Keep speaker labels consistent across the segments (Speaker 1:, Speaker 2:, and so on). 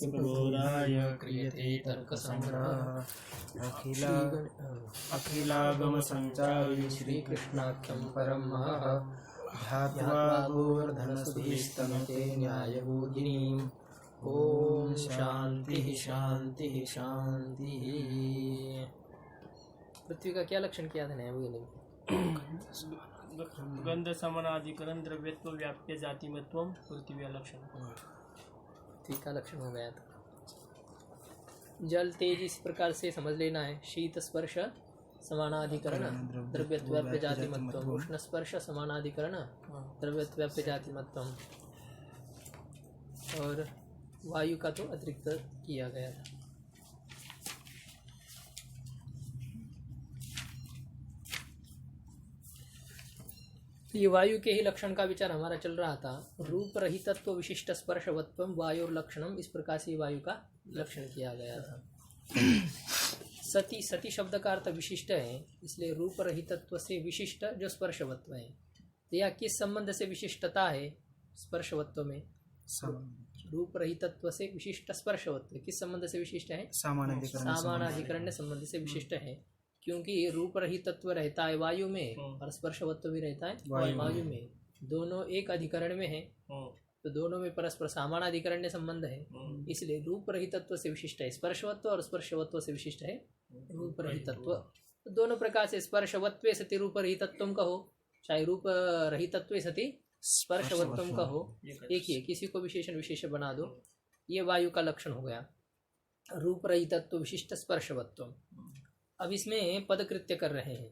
Speaker 1: प्रबोधाय क्रियते तर्कसंग्रहः अखिलागमसञ्चारी श्रीकृष्णाख्यं परं महः ध्यात्वा गोवर्धनस्तुतिस्तनते न्यायबोधिनीम्। ओम शांति शांति शांति।
Speaker 2: पृथ्वी का क्या लक्षण किया था न्यायबोधिनी?
Speaker 1: गंध समानाधिकरण द्रव्यत्व व्याप्य जातिमत्वम पृथ्वी लक्षण।
Speaker 2: पृथ्वी का लक्षण हो गया था। जल तेज इस प्रकार से समझ लेना है। शीत स्पर्श समानाधिकरण द्रव्यत्व व्याप्य जातिमत्वम। उष्ण स्पर्श समानाधिकरण द्रव्यत्व व्याप्य जातिमत्वम। और वायु का तो अतिरिक्त किया गया था। ये वायु के ही लक्षण का विचार हमारा चल रहा था। रूप रहितत्व विशिष्ट स्पर्शवत्वम वायु लक्षणम, इस प्रकार से वायु का लक्षण किया गया था। सती, सती शब्द का अर्थ विशिष्ट है, इसलिए रूप रहितत्व से विशिष्ट जो स्पर्शवत्व है। तो यह किस संबंध से विशिष्टता है स्पर्शवत्व में? रूप रहितत्व से विशिष्ट स्पर्शवत्व किस संबंध से विशिष्ट है? सामानाधिकरण संबंध से विशिष्ट है, क्योंकि रूप रहितत्व रहता है वायु में और स्पर्शवत्व भी रहता है वायु में। दोनों एक अधिकरण में है, तो दोनों में परस्पर सामानाधिकरण संबंध है, इसलिए रूप रहितत्व से विशिष्ट है स्पर्शवत्व और स्पर्शवत्व से विशिष्ट है रूप रहितत्व। तो दोनों प्रकार से स्पर्शवत्व सति रूप रहितत्व कहो, चाहे रूप रहितत्व सति स्पर्शवत्व कहो, एक ही है। किसी को विशेषण विशेष बना दो। ये वायु का लक्षण हो गया, रूप रहितत्व विशिष्ट स्पर्शवत्व। अब इसमें पदकृत्य कर रहे हैं,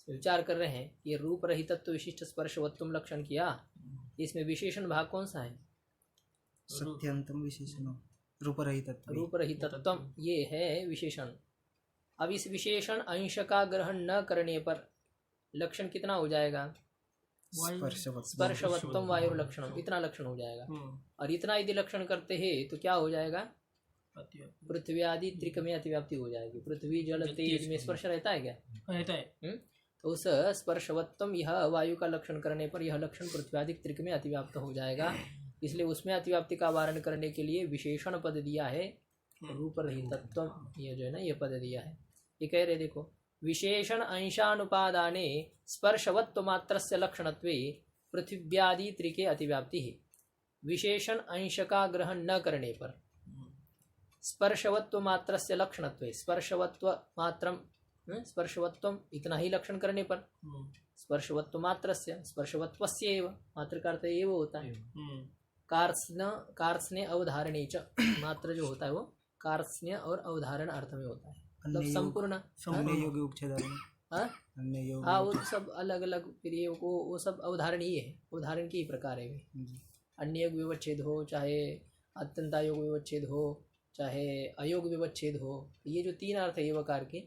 Speaker 2: विचार कर रहे हैं। ये रूप रहितत्व विशिष्ट स्पर्शवत्व लक्षण किया, इसमें विशेषण भाग कौन सा है?
Speaker 3: सत्यंतम विशेषण रूप रहितत्व।
Speaker 2: रूप रहितत्व ये है विशेषण। अब इस विशेषण अंश का ग्रहण न करने पर लक्षण कितना हो जाएगा? स्पर्शवत्वम वायु लक्षणम, इतना लक्षण हो जाएगा। और इतना यदि लक्षण करते हैं तो क्या हो जाएगा? पृथ्वी आदि त्रिक में अतिव्याप्ति हो जाएगी। पृथ्वी जल तेज में स्पर्श रहता है क्या?
Speaker 1: रहता है।
Speaker 2: तो उस स्पर्शवत्वम यह वायु का लक्षण करने पर यह लक्षण पृथ्वी आदि त्रिक में अतिव्याप्त हो जाएगा। इसलिए उसमें अतिव्याप्ति का वारण करने के लिए विशेषण पद दिया है रूप रहितत्वम। ये जो है ना, ये पद दिया है। ये कह रहे देखो, विशेषण अंशानुपादाने स्पर्शवत्व मात्रस्य लक्षणत्वे पृथिव्यादि त्रिके अतिव्याप्ति है। विशेषण अंश का ग्रहण न करने पर स्पर्शवत्व मात्रस्य लक्षणत्वे, स्पर्शवत्व मात्रम स्पर्शवत्वम इतना ही लक्षण करने पर स्पर्शवत्व मात्रस्य, स्पर्शवत्वस्य एव, मात्र का अर्थ एव होता है। कार्त्स्न्य अवधारणे च, मात्र जो होता है वो कार्त्स्न्य और अवधारण अर्थ में होता है, मतलब संपूर्ण। हाँ, वो सब अलग अलग, फिर ये वो सब अवधारण ही है, उदाहरण की प्रकार है। अन्य योग विवच्छेद हो, चाहे अत्यंतायोग विवच्छेद हो, चाहे अयोग विवच्छेद हो, ये जो तीन अर्थ है एवकार के,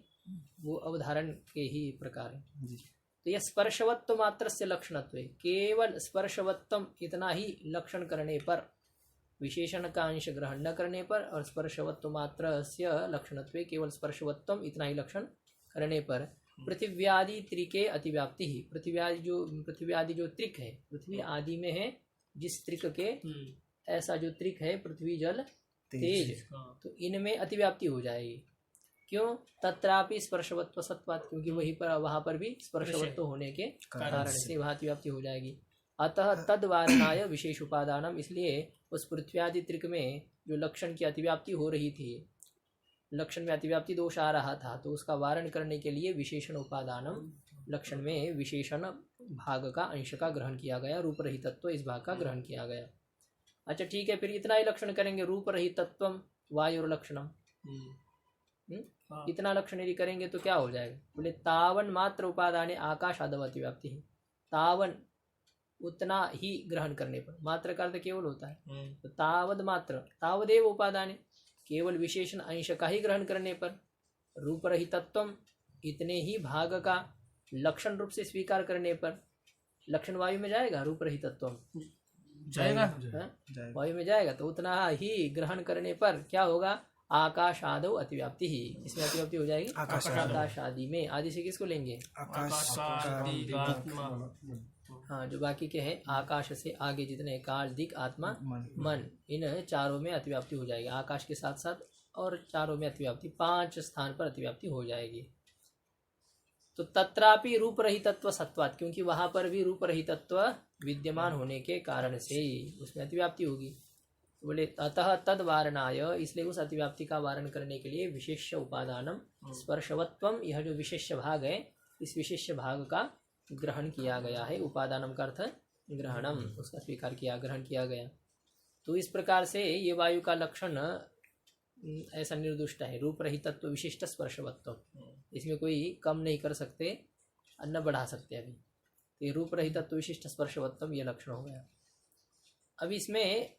Speaker 2: वो अवधारण के ही प्रकार है। तो यह स्पर्शवत्व मात्र से लक्षणत्व, केवल स्पर्शवत्व इतना ही लक्षण करने पर, विशेषण का अंश ग्रहण न करने पर, और स्पर्शवत्व मात्र से लक्षणत्व केवल स्पर्शवत्व इतना ही लक्षण करने पर पृथिव्यादि त्रिके अतिव्याप्ति ही। पृथ्वी आदि जो त्रिक है, पृथ्वी आदि में है जिस त्रिक के, ऐसा जो त्रिक है पृथ्वी जल तेज, तो इनमें अतिव्याप्ति हो जाएगी। क्यों? तत्रापि स्पर्शवत्व सत्वात्, क्योंकि वहीं पर वहां पर भी स्पर्शवत्व होने के कारण से वहां अतिव्याप्ति हो जाएगी। अतः तद वारणाय विशेष उपादानम, इसलिए उस पृथ्व्यादि त्रिक में जो लक्षण की अतिव्याप्ति हो रही थी, लक्षण में अतिव्याप्ति दोष आ रहा था, तो उसका वारण करने के लिए विशेषण उपादानम, लक्षण में विशेषण भाग का अंश का ग्रहण किया गया, रूप रहितत्व इस भाग का ग्रहण किया गया। अच्छा ठीक है, फिर इतना ही लक्षण करेंगे, रूप रहितत्वम वायु लक्षणम। इतना लक्षण यदि करेंगे तो क्या हो जाएगा? बोले तावन मात्र उपादाने आकाश आदव अतिव्याप्ति है। तावन उतना ही ग्रहण करने पर, मात्र का अर्थ केवल होता है, तो तावद मात्र, तावदेव उपादाने, केवल विशेषण अंश का ही ग्रहण करने पर, रूप रहितत्वम इतने ही भाग का लक्षण रूप से स्वीकार करने पर, लक्षण वायु में जाएगा, रूप रहितत्वम
Speaker 1: जाएगा,
Speaker 2: वायु में जाएगा, तो उतना ही ग्रहण करने पर क्या होगा? आकाश आदो अतिव्याप्ति ही, इसमें अतिव्याप्ति हो जाएगी आकाश आदि में। आदि से किसको लेंगे? हाँ, जो बाकी के हैं आकाश से आगे जितने काल, दिक, आत्मा,
Speaker 3: मन
Speaker 2: मन, इन चारों में अतिव्याप्ति हो जाएगी। आकाश के साथ साथ और चारों में अतिव्याप्ति, 5 स्थान पर अतिव्याप्ति हो जाएगी। तो तत्रापि रूप रहितत्व सत्वात्, क्योंकि वहां पर भी रूप रहितत्व विद्यमान होने के कारण से उसमें अतिव्याप्ति होगी। तो बोले अतः तद वारणाय, इसलिए उस अतिव्याप्ति का वारण करने के लिए विशेष उपादानम स्पर्शवत्वम, यह जो विशेष भाग है इस विशेष भाग का ग्रहण किया गया है। उपादानम का अर्थ ग्रहणम, उसका स्वीकार किया, ग्रहण किया गया। तो इस प्रकार से ये वायु का लक्षण ऐसा निर्दुष्ट है, रूप रहितत्व विशिष्ट स्पर्शवत्व, इसमें कोई कम नहीं कर सकते और न बढ़ा सकते। अभी तो ये रूप रहितत्व विशिष्ट स्पर्शवत्व ये लक्षण हो गया। अब इसमें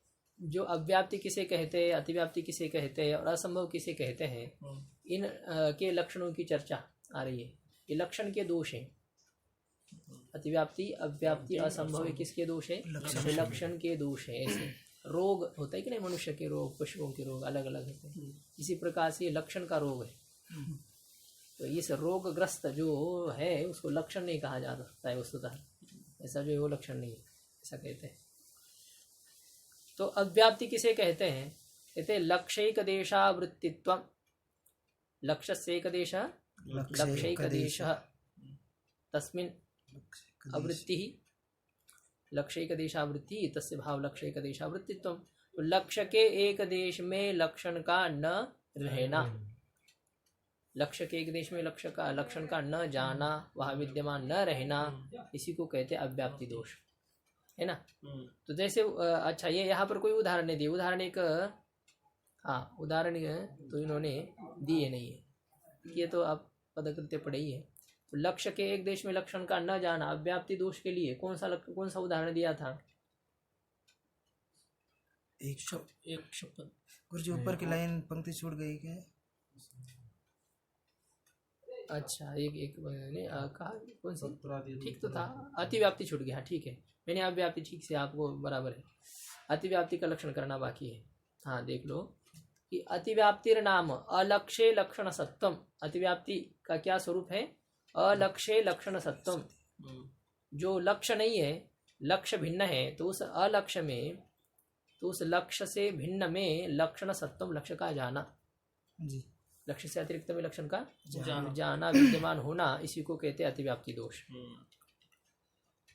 Speaker 2: जो अव्याप्ति किसे कहते हैं, अतिव्याप्ति किसे कहते हैं और असंभव किसे कहते हैं, इन के लक्षणों की चर्चा आ रही है। ये लक्षण के दोष हैं। अतिव्याप्ति, अव्याप्ति, असंभव, किसके दोष है? लक्षण के दोष है। ऐसे रोग होता है कि नहीं, मनुष्य के रोग, पशुओं के रोग अलग अलग होते हैं, इसी प्रकार से लक्षण का रोग है। तो इस रोगग्रस्त जो है उसको लक्षण नहीं कहा जा सकता है वस्तुतः, ऐसा जो है वो लक्षण नहीं है, ऐसा कहते हैं। तो अव्याप्ति किसे कहते हैं? कहते हैं लक्ष्यैक देशावृत्तित्वम, लक्ष्य से एक देश, लक्ष्यैक देश, तस्मिन् आवृत्ति, लक्ष्यैक देशावृत्ति तस्य भाव लक्ष्यैक देशावृत्तित्व। तो लक्ष्य के एक देश में लक्षण का न रहना, लक्ष्य के एक देश में लक्ष्य का लक्षण का न जाना, वहाँ विद्यमान न रहना, इसी को कहते हैं अव्याप्ति दोष, है ना। तो जैसे अच्छा, ये यहाँ पर कोई उदाहरण नहीं दिए, उदाहरण एक हाँ उदाहरण तो इन्होंने दिए नहीं है, ये तो आप पदकृत्य पढ़े ही है। तो लक्ष्य के एक देश में लक्षण का न जाना अव्याप्ति दोष के लिए कौन सा उदाहरण दिया था?
Speaker 3: एक
Speaker 1: शब्द
Speaker 3: गुरुजी ऊपर की लाइन पंक्ति छूट गई क्या?
Speaker 2: अच्छा, एक कहा कौन सी? ठीक तो था, अतिव्याप्ति छूट गया, ठीक है। मैंने अव्याप्ति ठीक से आपको बराबर है, अतिव्याप्ति का लक्षण करना बाकी है। हाँ देख लो कि अतिव्याप्तिर नाम अलक्ष्य लक्षण सत्वम, अतिव्याप्ति का क्या स्वरूप है? अलक्ष्य लक्षण सत्वम, जो लक्ष्य नहीं है, लक्ष्य भिन्न है, तो उस अलक्ष्य में, तो उस लक्ष्य से भिन्न में लक्षण सत्वम, लक्ष्य का जाना
Speaker 3: जी,
Speaker 2: लक्ष्य से अतिरिक्त में लक्षण का जाना विद्यमान होना, इसी को कहते हैं अतिव्याप्ति दोष।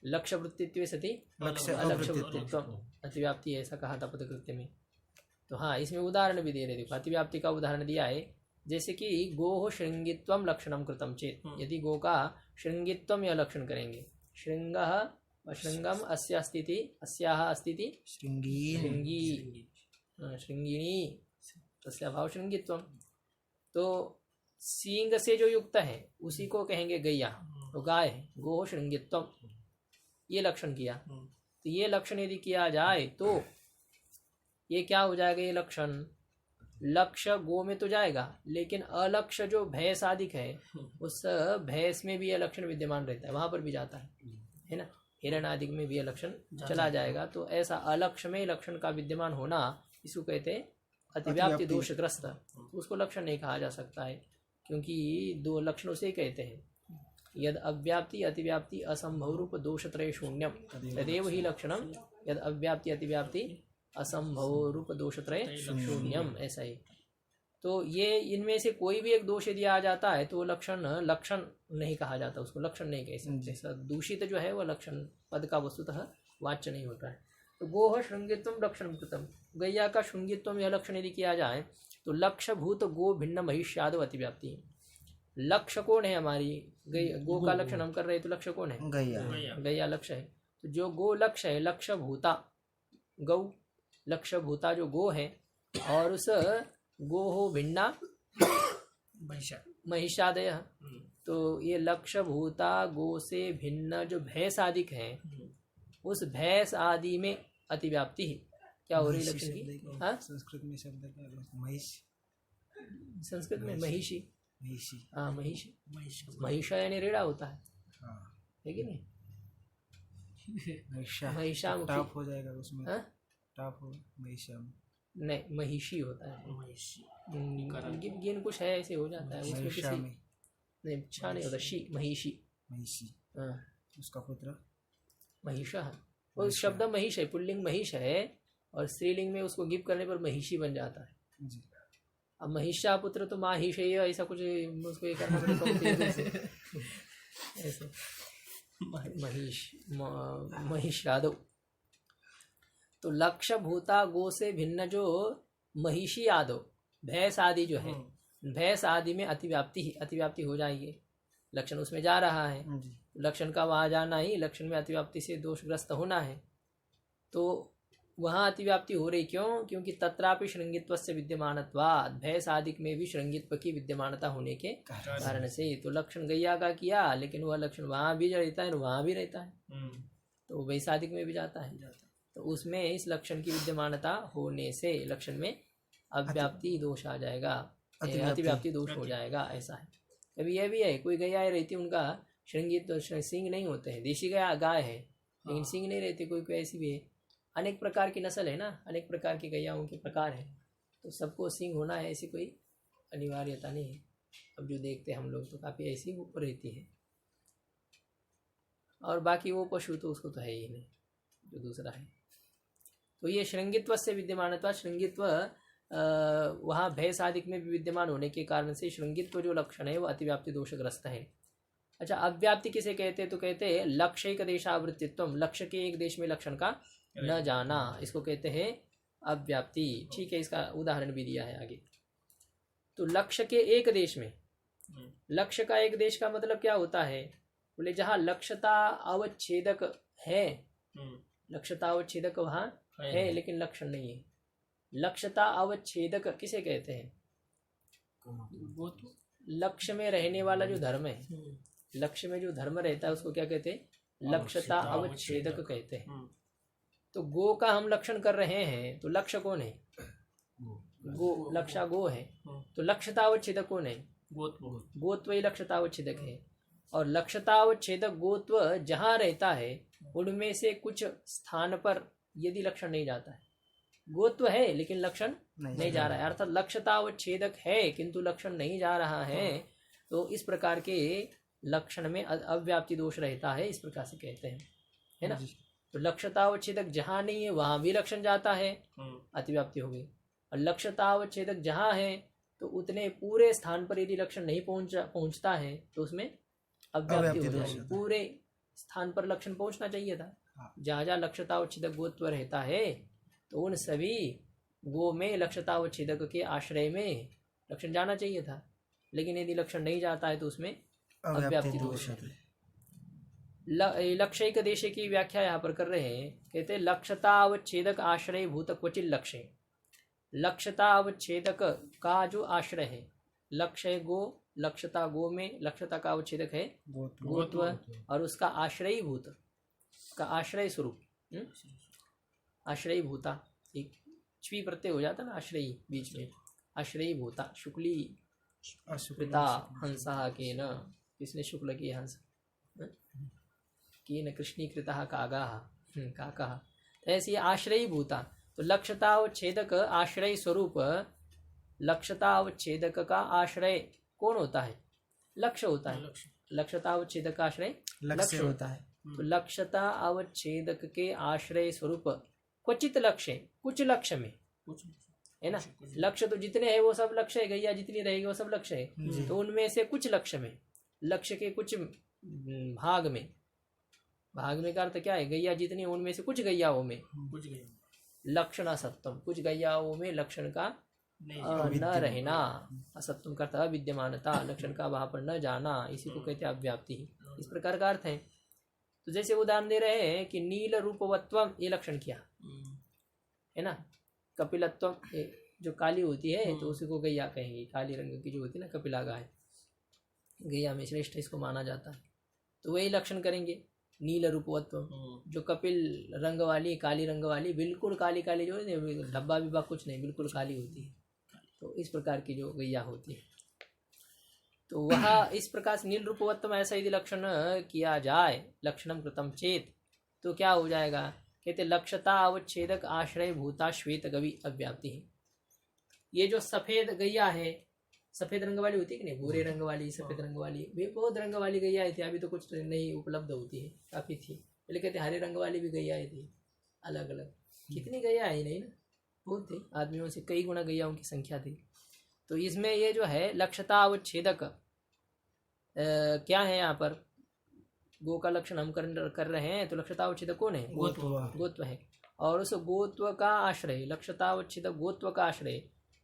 Speaker 2: लक्ष्य वृत्तित्व सती
Speaker 3: लक्ष्य
Speaker 2: अलक्ष्य वृत्तित्व अतिव्याप्ति, ऐसा कहा था पदकृत्य में। तो हाँ, इसमें उदाहरण भी दे रहे, देखो अतिव्याप्ति का उदाहरण दिया है, जैसे कि गोः श्रृंगित्वम लक्षणम कृतम चेत, यदि गो का श्रृंगित्वम यह लक्षण करेंगे, श्रृंगः श्रृंगम अस्या स्थिति, अस्याः अस्थिति श्रृंगी, श्रृंगिणी, तस्या भाव श्रृंगित्वम। तो सींग से जो युक्त है उसी को कहेंगे गैया, तो गाय है, गोः श्रृंगित्वम, ये लक्षण किया। तो ये लक्षण यदि किया जाए तो ये क्या हो जाएगा? ये लक्षण लक्ष्य गो में तो जाएगा, लेकिन अलक्ष्य जो भैंस आदिक है उस भैंस में भी यह लक्षण विद्यमान रहता है, वहां पर भी जाता है ना, हिरण आदिक में भी यह लक्षण चला जाएगा। तो ऐसा अलक्ष्य में लक्षण का विद्यमान होना, इसको कहते हैं अतिव्याप्ति दोषग्रस्त। तो उसको लक्षण नहीं कहा जा सकता है, क्योंकि दो लक्षणों से कहते हैं यद अव्याप्ति अतिव्याप्ति असंभव रूप दोषत्रय शून्यम तदेव ही लक्षणम यद अव्याप्ति अतिव्याप्ति असंभव रूप दोषत्रय शून्यम, ऐसा ही। तो ये इनमें से कोई भी एक दोष यदि आ जाता है तो लक्षण नहीं कहा जाता, उसको लक्षण नहीं कह सकते। दूषित जो है वह लक्षण पद का वस्तुतः वाच्य नहीं होता है। तो गोः श्रृंगित्वम लक्षण कृतम, गैया का श्रृंगित्वम यह लक्षण यदि किया जाए तो लक्ष्य भूत गो भिन्न महिष्यादव अतिव्याप्ति। लक्ष्य कौन है? हमारी गो का लक्षण हम कर रहे हैं, तो लक्ष्य कौन है? गैया लक्ष्य है। तो जो गो लक्ष्य है, लक्ष्य भूता गौ, लक्ष्य भूता जो गो है, और उस गो हो भिन्ना महिषादय, तो ये लक्ष्य भूता गो से भिन्न जो भैंस आदिक है, उस भैंस आदि में अतिव्याप्ति है। क्या हो रही लक्षण की? हाँ,
Speaker 3: संस्कृत में शब्द क्या है? महिष,
Speaker 2: संस्कृत में महिषी,
Speaker 3: महिषी,
Speaker 2: हाँ महिषी, महिषा यानी रेड़ा होता है, है कि नहीं? महिषा
Speaker 3: टाप हो जाएगा उसमें,
Speaker 2: हाँ?
Speaker 3: टाप हो महिषा में,
Speaker 2: नहीं महिषी होता है, गिन कुछ है ऐसे हो जाता है उसमें, किसी नहीं छा नहीं होता, शी महिषी,
Speaker 3: महिषी,
Speaker 2: हाँ
Speaker 3: उसका पुत्र
Speaker 2: महिषः, वो शब्द महिष है, पुल्लिंग महिष है और स्त्रीलिंग में उसको गिव करने पर महिषी बन जाता है।
Speaker 3: जी।
Speaker 2: अब महिषा पुत्र तो माहिषेय ऐसा कुछ उसको ये करना पड़ेगा ऐसे महिष यादव। तो लक्ष्य भूता गो से भिन्न जो महिषी यादव भैंस आदि जो है, भैंस आदि में अतिव्याप्ति हो जाएगी। लक्षण उसमें जा रहा है,
Speaker 3: जी।
Speaker 2: लक्षण का वहाँ जाना ही लक्षण में अतिव्याप्ति से दोषग्रस्त होना है। तो वहाँ अतिव्याप्ति हो रही क्यों? क्योंकि तत्रापि श्रृंगित्व से विद्यमानत्वात्, भैंस आदि में भी श्रृंगित्व की विद्यमानता होने के कारण से। तो लक्षण गैया का किया, लेकिन वह लक्षण वहाँ भी रहता है और वहाँ भी रहता है, तो वैसादिक में भी जाता है। तो उसमें इस लक्षण की विद्यमानता होने से लक्षण में अव्याप्ति दोष आ जाएगा, अतिव्याप्ति दोष हो जाएगा। ऐसा है। कभी यह भी है, कोई गैया रहती उनका श्रृंगित सिंह नहीं होते हैं, देशी गाय है लेकिन सिंह नहीं रहते, कोई कोई ऐसी भी है। अनेक प्रकार की नस्ल है ना, अनेक प्रकार की गैयाओं के प्रकार है, तो सबको सिंह होना है ऐसी कोई अनिवार्यता नहीं है। अब जो देखते हैं हम लोग तो काफ़ी ऐसी ऊपर रहती है, और बाकी वो पशु तो उसको तो है ही नहीं, जो दूसरा है। तो ये श्रृंगित्व से विद्यमानता, श्रृंगित्व वहाँ भैंस आदि में भी विद्यमान होने के कारण से श्रृंगित्व जो लक्षण है वो अतिव्याप्ति दोषग्रस्त है। अच्छा, अव्याप्ति किसे कहते हैं? तो कहते हैं लक्ष्य एक देशावृत्तित्व, लक्ष्य के एक देश में लक्षण का न जाना, इसको कहते हैं अव्याप्ति। ठीक है, इसका उदाहरण भी दिया है आगे। तो लक्ष्य के एक देश में, लक्ष्य का एक देश का मतलब क्या होता है? बोले जहाँ लक्ष्यता अवच्छेदक है, लक्ष्यता अवच्छेदक वहाँ है लेकिन लक्षण नहीं है। लक्ष्यता अवच्छेदक किसे कहते हैं? लक्ष्य में रहने वाला जो धर्म है, लक्ष्य में जो धर्म रहता है उसको क्या कहते हैं? लक्ष्यता अवच्छेदक कहते हैं। तो गो का हम लक्षण कर रहे हैं, तो लक्ष्य कौन है? गो, लक्ष्य गो है। तो लक्ष्यता अवच्छेदक कौन है? गोत्व ही लक्ष्यता अवच्छेदक है। और लक्ष्यता अवच्छेदक गोत्व जहाँ रहता है उनमें से कुछ स्थान पर यदि लक्षण नहीं जाता है, गोत्व है लेकिन लक्षण नहीं जा रहा है, अर्थात लक्ष्यता अवच्छेदक है किंतु लक्षण नहीं जा रहा है, तो इस प्रकार के लक्षण में अव्याप्ति दोष रहता है, इस प्रकार से कहते हैं, है ना। तो लक्ष्यता अवच्छेदक जहाँ नहीं है वहाँ भी लक्षण जाता है, अतिव्याप्ति हो गई। और लक्ष्यता अवच्छेदक जहाँ है तो उतने पूरे स्थान पर यदि लक्षण नहीं पहुँचता है तो उसमें अव्याप्ति हो जाएगी। पूरे स्थान पर लक्षण पहुँचना चाहिए था, जहाँ जहाँ लक्ष्यता अवच्छेदक गोत्व रहता है तो उन सभी गो में लक्ष्यता अवच्छेदक के आश्रय में लक्षण जाना चाहिए था, लेकिन यदि लक्षण नहीं जाता है तो उसमें अव्याप्ति दोष है। लक्ष्य एक देश की व्याख्या यहाँ पर कर रहे हैं, कहते हैं लक्ष्यता अवच्छेदक आश्रय भूत क्वचित लक्ष्य। लक्ष्यता अवच्छेदक का जो आश्रय है, लक्ष्य गो, लक्ष्यता गो में लक्ष्यता का अवच्छेदक है गोत्व, और उसका आश्रयी भूत का आश्रय स्वरूप, आश्रयी भूता, एक च्वी प्रत्यय हो जाता ना आश्रयी बीच में, आश्रयी भूता। शुक्ली कृता हंसा के न, किसने शुक्ल की हंस की न कृष्णीकृता कागा काका, तो ऐसी आश्रयी भूता। तो लक्ष्यता अवच्छेदक आश्रय स्वरूप, लक्ष्यता अवच्छेदक का आश्रय कौन होता है? लक्ष्य होता है। लक्ष्यता अवच्छेदक का आश्रय लक्ष्य होता है। तो लक्ष्यता अवच्छेदक के आश्रय स्वरूप क्वचित लक्ष्य, कुछ लक्ष्य में, है ना। लक्ष्य तो जितने हैं वो सब लक्ष्य है, गैया जितनी रहेगी वो सब लक्ष्य है। तो उनमें से कुछ लक्ष्य में, लक्ष्य के कुछ भाग में, भाग में का अर्थ क्या है? गैया जितनी उनमें से कुछ गैयाओं में लक्षण असत्यम, कुछ गैयाओं में लक्षण का न रहना, असत्यम का अर्थ अविद्यमानता, लक्षण का वहां पर न जाना, इसी को कहते हैं अव्याप्ति। इस प्रकार का अर्थ है। तो जैसे उदाहरण दे रहे हैं कि नील रूपवत्वम, ये लक्षण किया है ना। कपिलत्वम, जो काली होती है तो उसी को गैया कहेंगे, काली रंग की जो होती है ना कपिला गाय, गैया में श्रेष्ठ इसको माना जाता है, तो वही लक्षण करेंगे। नील रूपवत्व, जो कपिल रंग वाली, काली रंग वाली, बिल्कुल काली काली जो है, धब्बा विब्बा कुछ नहीं, बिल्कुल काली होती है, तो इस प्रकार की जो गैया होती है। तो वह इस प्रकार से नील रूपवत्तम ऐसा यदि लक्षण किया जाए, लक्षणम कृतम चेत, तो क्या हो जाएगा? कहते लक्ष्यता अवच्छेदक आश्रय भूता श्वेत गवि अव्याप्ति है। ये जो सफेद गैया है, सफेद रंग वाली होती है कि नहीं, भूरे रंग वाली, सफेद रंग वाली, बहुत रंग वाली गैया थी, अभी तो कुछ नहीं उपलब्ध होती है, काफी थी, पहले कहते हरे रंग वाली भी गैया थी, अलग अलग कितनी गैया आई नहीं ना, बहुत थी, आदमियों से कई गुना गैयाओं की संख्या थी। तो इसमें ये जो है लक्षता अवच्छेदक क्या है यहाँ पर, गो का लक्षण हम कर रहे हैं, तो लक्षता अवच्छेदक कौन है, गोत्व है। और उस गोत्व का आश्रय, लक्षता अवच्छेदक गोत्व का आश्रय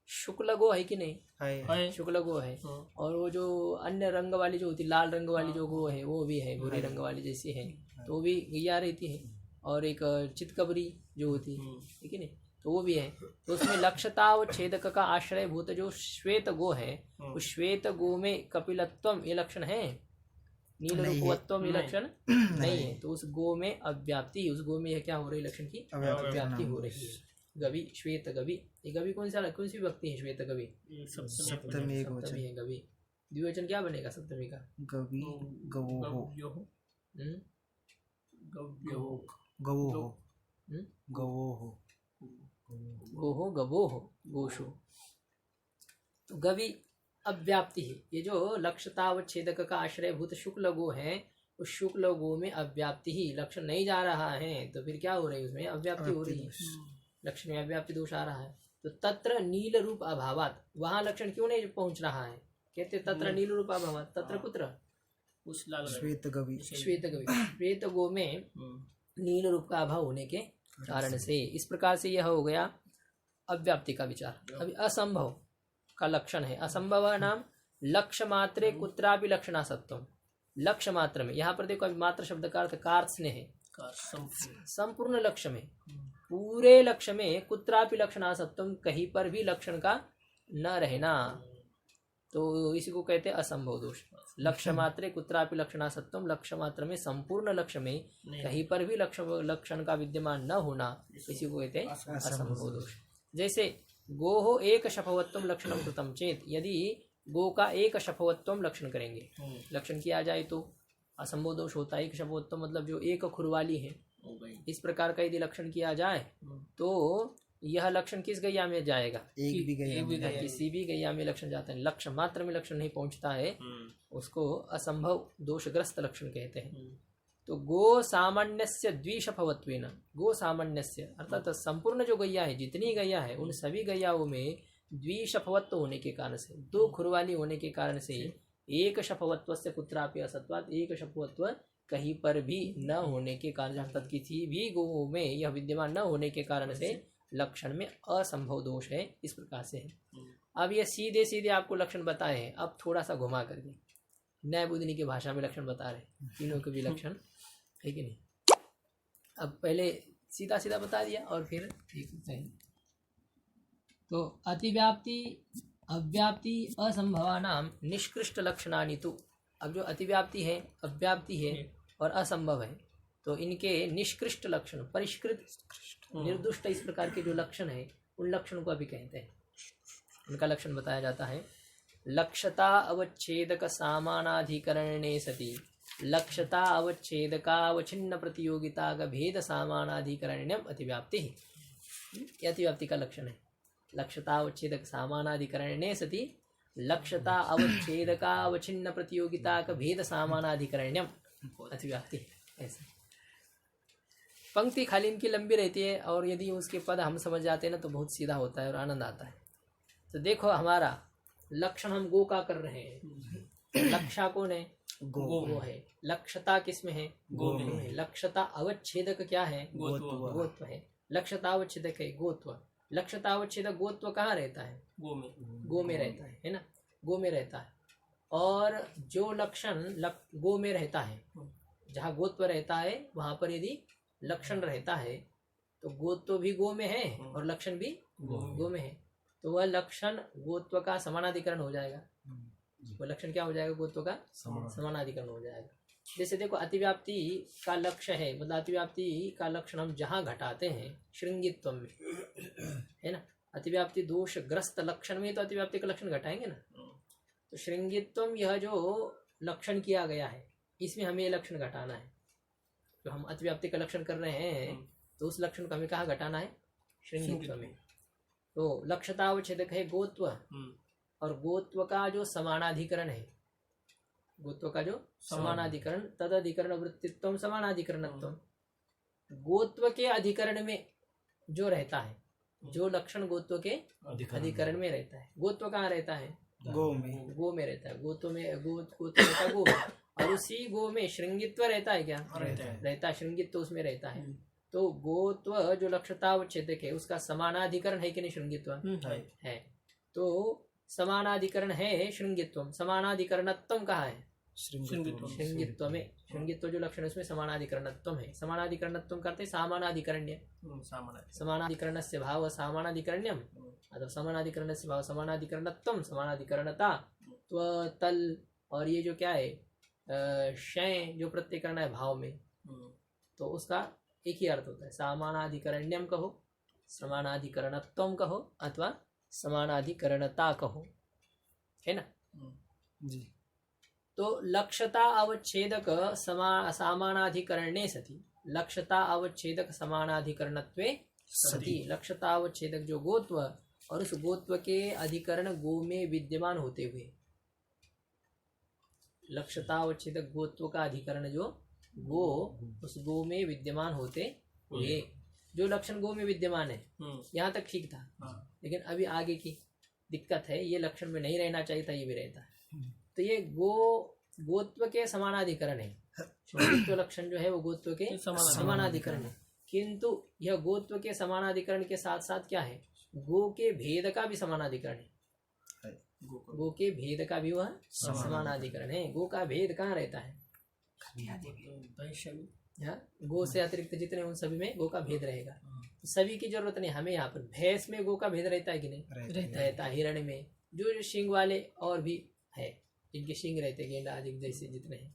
Speaker 2: शुक्ल गो है कि नहीं,
Speaker 1: है।
Speaker 2: शुक्ल गो है। और वो जो अन्य रंग वाली जो होती, लाल रंग वाली जो गो है वो भी है, भूरे रंग वाली जैसी है, तो वो भी गैया रहती है। और एक चितकबरी जो होती है, ठीक है नहीं, तो वो भी है। तो उसमें लक्षतावच्छेदक का आश्रय भूत जो श्वेत गो है, उस श्वेत गो में कपिलत्वम ये लक्षण है, नील रूपवत्वम ये लक्षण नहीं है। तो उस गो में अव्याप्ति, उस गो में यह क्या हो रही, लक्षण की अव्याप्ति हो रही है। गवि, श्वेत गवि, ये गवि कौन सी विभक्ति है, श्वेत गवि
Speaker 3: सप्तमी
Speaker 2: सप्तमी है गवि। द्विवचन क्या बनेगा सप्तमी का,
Speaker 3: गवि गवोहो गवोहो
Speaker 2: गोहो गवोहो गोशु। तो गवि अव्याप्ति है, ये जो लक्षतावच्छेदक का आश्रय भूत शुक्ल गो है, उस शुक्ल गो में अव्याप्ति ही, लक्षण नहीं जा रहा है, तो फिर क्या हो रही है, उसमें अव्याप्ति हो रही है, लक्षण में अव्याप्ति दोष आ रहा है। तो तत्र नील रूप अभावात, वहां लक्षण क्यों नहीं पहुंच रहा है, कहते तत्र नील रूप अभावात, तत्र कुत्र
Speaker 3: श्वेत गवि,
Speaker 2: श्वेत गो में नील रूप का अभाव होने के कारण से, इस प्रकार से यह हो गया अव्याप्ति का विचार। अभी असंभव का लक्षण है, असंभव नाम लक्ष्य मात्रे कुत्रापि लक्षणा सत्वम, लक्ष्य मात्र में, यहाँ पर देखो अभी मात्र शब्द का अर्थ कार्त्स्ने है, संपूर्ण लक्ष्य में, पूरे लक्ष्य में कुत्रापि लक्षणा सत्वम, कहीं पर भी लक्षण का न रहना, तो इसी को कहते हैं असंभव दोष। लक्ष्य मात्रे कुत्रापि लक्षणा सत्वम, लक्ष्य मात्र में, संपूर्ण लक्ष्य में कहीं पर भी लक्षण का विद्यमान न होना, इसी को कहते हैं असंभव दोष। जैसे गोहो एक शफवत्वम लक्षणम कृतम चेत, यदि गो का एक शफवत्वम लक्षण करेंगे, लक्षण किया जाए तो असंभव दोष होता है। एक शफवत्वम मतलब जो एक खुरवाली है, इस प्रकार का यदि लक्षण किया जाए तो यह लक्षण किस गैया में जाएगा,
Speaker 3: एक भी गैया,
Speaker 2: किसी भी गैया में लक्षण जाता है, लक्ष्य मात्र में लक्षण नहीं पहुंचता है, उसको असंभव दोषग्रस्त लक्षण कहते हैं। तो गो सामान्यस्य द्विशफवत्वेन, गो सामान्यस्य अर्थात संपूर्ण जो गैया है, जितनी गैया है, उन सभी गैयाओं में द्विशफवत्व होने के कारण से, दो खुरवाली होने के कारण से, एक शफवत्व से कुत्रापि असत्वात्, एक शफवत्व कहीं पर भी न होने के कारण, अर्थात किसी भी गो में यह विद्यमान न होने के कारण से लक्षण में असंभव दोष है, इस प्रकार से है। अब ये सीधे सीधे आपको लक्षण बताए हैं, अब थोड़ा सा घुमा करके न्याय बुद्धि की भाषा में लक्षण बता रहे, तीनों के भी लक्षण है कि नहीं। अब पहले सीधा सीधा बता दिया और फिर ठीक है। तो अतिव्याप्ति अव्याप्ति असंभवानाम निष्कृष्ट लक्षणानि तु, अब जो अतिव्याप्ति है, अव्याप्ति है और असंभव है, तो इनके निष्कृष्ट लक्षण, परिष्कृत, निर्दुष्ट, इस प्रकार के जो लक्षण है, उन लक्षणों को अभी कहते हैं। उनका लक्षण बताया जाता है। लक्षता अवच्छेदक सामानाधिकरणे सति लक्षता अवच्छेदकावच्छिन्न प्रतियोगिता का भेद सामानाधिकरण्यम अतिव्याप्ति, यह अतिव्याप्ति का लक्षण है। लक्षता अवच्छेदक सामानाधिकरणे सति लक्षता अवच्छेदकावच्छिन्न प्रतियोगिता का भेद सामानाधिकरण्यम अतिव्याप्ति। ऐसा पंक्ति खाली इनकी लंबी रहती है, और यदि उसके पद हम समझ जाते हैं ना तो बहुत सीधा होता है और आनंद आता है। तो देखो हमारा लक्षण हम गो का कर रहे हैं, लक्षा कौन है, गो है। लक्षता किसमें है, गो में है। लक्षता अवच्छेदक क्या है, गोत्व है। लक्षता अवच्छेदक है गोत्व। लक्षता अवच्छेदक गोत्व कहाँ रहता है, गो में रहता है ना, गो में रहता है। और जो लक्षण गो में रहता है, जहाँ गोत्व रहता है वहां पर यदि लक्षण रहता है तो गोत्व भी गो में है और लक्षण भी गो में है, तो वह लक्षण गोत्व का समानाधिकरण हो जाएगा। वह लक्षण क्या हो जाएगा, गोत्व का समानाधिकरण हो जाएगा। जैसे देखो अतिव्याप्ति का लक्ष्य है, मतलब अतिव्याप्ति का लक्षण हम जहाँ घटाते हैं श्रृंगित्व में, है ना, अतिव्याप्ति दोष ग्रस्त लक्षण में तो अतिव्याप्ति का लक्षण घटाएंगे ना। तो श्रृंगित्व यह जो लक्षण किया गया है, इसमें हमें लक्षण घटाना है। तो हम अतिव्याप्ति का लक्षण कर रहे हैं तो उस लक्षण को हमें कहाँ घटाना है, श्रृंगित्व में। तो लक्षतावच्छेदक है गोत्व, और गोत्व का जो समानाधिकरण है, गोत्व का जो समानाधिकरण, तदधिकरण वृत्तित्व समानाधिकरणत्व, गोत्व के अधिकरण में जो रहता है, जो लक्षण गोत्व के अधिकरण में रहता है। गोत्व कहाँ रहता है?
Speaker 3: गो में।
Speaker 2: गो में रहता है। गोत्व में गोत्व रहता है गो में, और उसी गो में श्रृंगित्व रहता है क्या? रहता है। श्रृंगित्व उसमें रहता है। तो गोत्व जो लक्षतावच्छेदक है उसका समानाधिकरण है कि नहीं? श्रृंगित्व है। तो समानाधिकरण है श्रृंगित्व। समानाधिकरणत्व कहाँ है? श्रृंगित्व में। श्रृंगित्व जो लक्षण है उसमें समानाधिकरणत्व है। समानाधिकरणत्व करते समानाधिकरण्य। समानाधिकरणस्य भाव समानाधिकरण्यम, अथवा समानाधिकरणस्य भाव समानाधिकरणत्व, समानाधिकरणता त्वतल। और ये जो क्या है शय जो प्रत्यय करना है भाव में, तो उसका एक ही अर्थ होता है। समानाधिकरण्यम कहो, समानाधिकरणत्व कहो, अथवा समानाधिकरणता कहो, है ना
Speaker 3: जी।
Speaker 2: तो लक्षता अवच्छेदक समानाधिकरणे सति, लक्षता अवच्छेदक समानाधिकरणत्वे सति। लक्षता अवच्छेदक जो गोत्व और उस गोत्व के अधिकरण गो में विद्यमान होते हुए, लक्षता अवच्छेदक गोत्व का अधिकरण जो गो, उस गो में विद्यमान होते हुए, जो लक्षण गो में विद्यमान है, यहाँ तक ठीक था। लेकिन अभी आगे की दिक्कत है, ये लक्षण में नहीं रहना चाहिए था, ये भी रहता है। तो ये गोत्व के समानाधिकरण है। गोत्व लक्षण जो है वो गोत्व के समानाधिकरण है, किंतु यह गोत्व के समानाधिकरण के साथ साथ क्या है? गो के भेद का भी समानाधिकरण है। गो के भेद का भी वह समानाधिकरण है। गो का भेद कहाँ रहता है? गो से अतिरिक्त जितने उन सभी में गो का भेद रहेगा। सभी की जरूरत नहीं हमें। यहाँ पर भैंस में गो का भेद रहता है कि नहीं? रहता है। हिरण में जो शिंग वाले और भी है, जिनके शिंग रहते हैं, गेंडा आदि जैसे जितने हैं,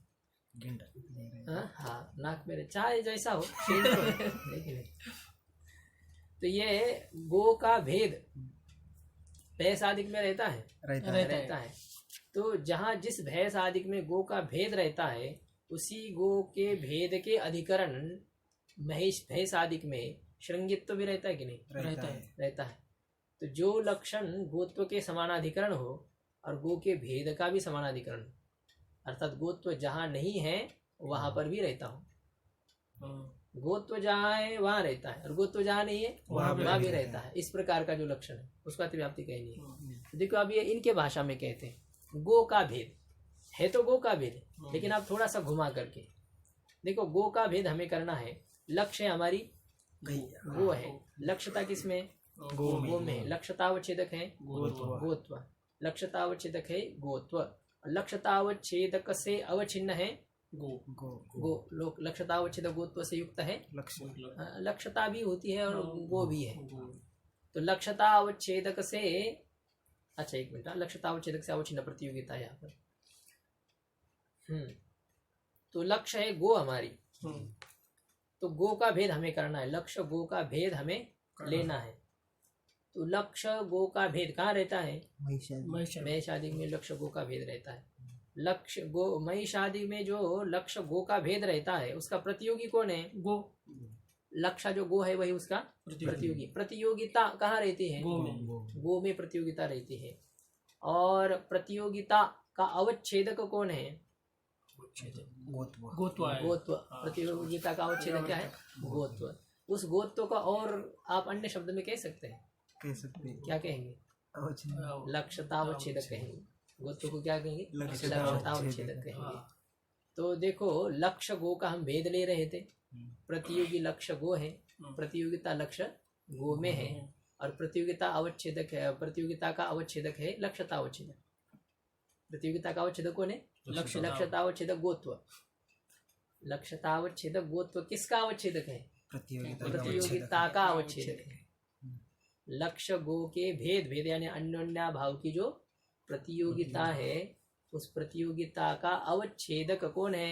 Speaker 2: हाँ नाक में चाहे जैसा हो शिंग तो है, लेकिन तो ये गो का भेद भैंस आदि में रहता है। तो जहाँ जिस भैंस आदि में गो का भेद रहता है, उसी गो के भेद के अधिकरण भैंस आदि में श्रृंगित्व भी रहता है कि नहीं? रहता है। तो जो लक्षण गोत्व के समानाधिकरण हो और गो के भेद का भी समानाधिकरण, अर्थात गोत्व जहाँ नहीं है वहां पर भी रहता हो। गोत्व जहाँ है वहां रहता है, और गोत्व जहाँ नहीं है वहां भी रहता है। इस प्रकार का जो लक्षण है उसको अतिव्याप्ति कहनी है। देखो अब ये इनके भाषा में कहते हैं गो का भेद है, तो गो का भेद, लेकिन आप थोड़ा सा घुमा करके देखो, गो का भेद हमें करना है। लक्ष्य हमारी गो है, लक्ष्यता किसमें? गो में। लक्ष्यतावच्छेदक है गोत्व। लक्ष्यतावच्छेदक है गोत्व। लक्ष्यतावच्छेदक से अवच्छिन्न है गो। लक्ष्यतावच्छेदक गोत्व से युक्त है। लक्ष्यता भी होती है और गो भी है। तो लक्ष्यतावच्छेदक से, अच्छा एक मिनट, लक्ष्यतावच्छेदक से अवच्छिन्न प्रतियोगिता है यहाँ पर। तो लक्ष्य है गो हमारी, तो गो का भेद हमें करना है। लक्ष्य गो का भेद हमें लेना है। तो लक्ष्य गो का भेद कहाँ रहता है? महिष आदि में लक्ष्य गो का भेद रहता है। लक्ष्य गो महिष आदि में जो लक्ष्य गो का भेद रहता है उसका प्रतियोगी कौन है? गो। लक्ष्य जो गो है वही उसका प्रतियोगी। प्रतियोगिता कहाँ रहती है? गो में प्रतियोगिता रहती है। और प्रतियोगिता का अवच्छेदक कौन है? गोत्व। प्रतियोगिता का अवच्छेदक क्या है? गोत्व। उस गोत्व का और आप अन्य शब्द में कह सकते हैं, क्या कहेंगे? लक्ष्यतावच्छेदक कहेंगे। गोत्व को क्या कहेंगे? लक्ष्यतावच्छेदक कहेंगे। तो देखो, लक्ष्य गो का हम भेद ले रहे थे। प्रतियोगी लक्ष्य गो है, प्रतियोगिता लक्ष्य गो में है, और प्रतियोगिता अवच्छेदक है। प्रतियोगिता का अवच्छेदक है लक्ष्यतावच्छेदक। प्रतियोगिता का अवच्छेदक कौन है? लक्ष्यतावच्छेदक गोत्व। लक्ष्यतावच्छेदक गोत्व किसका अवच्छेदक है? प्रतियोगिता का अवच्छेदक है। लक्ष्य गो के भेद यानी अन्योन्या भाव की जो प्रतियोगिता है, उस प्रतियोगिता का अवच्छेदक कौन है?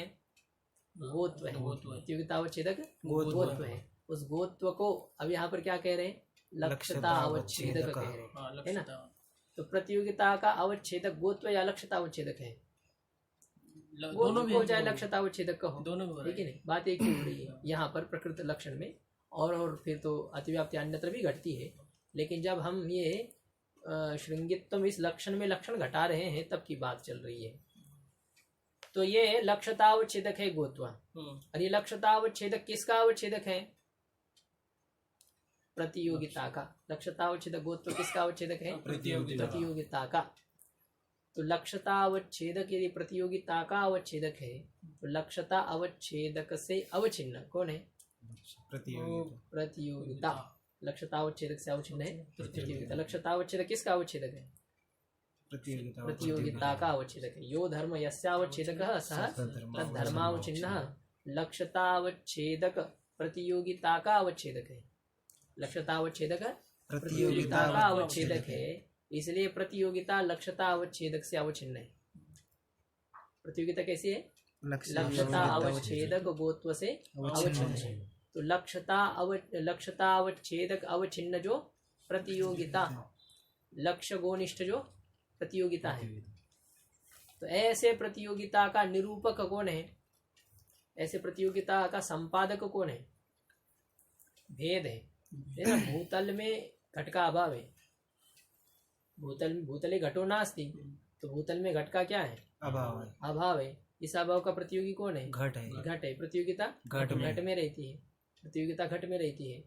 Speaker 2: गोत्व है। प्रतियोगिता अवच्छेदक गोत्व है। उस गोत्व को अब यहाँ पर क्या कह रहे हैं? लक्ष्यता अवच्छेदक कह रहे हैं, है ना? तो प्रतियोगिता का अवच्छेदक गोत्व या लक्ष्यता अवच्छेदक है? दोनों भी हो, चाहे लक्ष्यता अवच्छेदक का हो, दोनों भी, ठीक है नहीं? बात एक ही हो रही है यहाँ पर प्रकृत लक्षण में। और फिर तो अतिव्याप्ति अन्यत्र भी घटती है, लेकिन जब हम ये श्रृंगित्व इस लक्षण में लक्षण घटा रहे हैं तब की बात चल रही है। तो ये लक्ष्यता अवच्छेदक है गोत्व। और ये लक्ष्यता अवच्छेदक किसका अवच्छेदक है? प्रतियोगिता का। लक्ष्यता अवच्छेदक गोत्व किसका अवच्छेदक है? प्रतियोगिता का। तो लक्ष्यता अवच्छेदक यदि प्रतियोगिता का अवच्छेदक है तो लक्ष्यता अवच्छेदक से अवच्छिन्न कौन है? प्रतियोगिता। लक्ष्यता अवच्छेदक से अवच्छिन्न है प्रतियोगिता। लक्ष्यता अवच्छेदक किसका अवच्छेदक है? प्रतियोगिता का अवच्छेदक है। यो धर्म यस्यावच्छेदकः सः तद्धर्मावच्छिन्नः। लक्ष्यता अवच्छेदक प्रतियोगिता का अवच्छेदक है। लक्ष्यता अवच्छेदक प्रतियोगिता का अवच्छेदक है, इसलिए प्रतियोगिता लक्ष्यता अवच्छेदक से अवच्छिन्न है। प्रतियोगिता कैसी है? लक्ष्यता अवच्छेदक गोत्व से अवच्छिन्न है। तो लक्ष्यता अवच्छेदक अवच्छिन्न जो प्रतियोगिता, लक्ष्य गोनिष्ठ जो प्रतियोगिता है। तो ऐसे प्रतियोगिता का निरूपक कौन है? ऐसे प्रतियोगिता का संपादक कौन है? भेद है ना। भूतल में घट का अभाव है। भूतले घटो नास्ति, तो भूतल में घट का क्या है? अभाव है। इस अभाव का प्रतियोगी कौन है? घट है। प्रतियोगिता घट में रहती है। प्रतियोगिता घट में रहती है।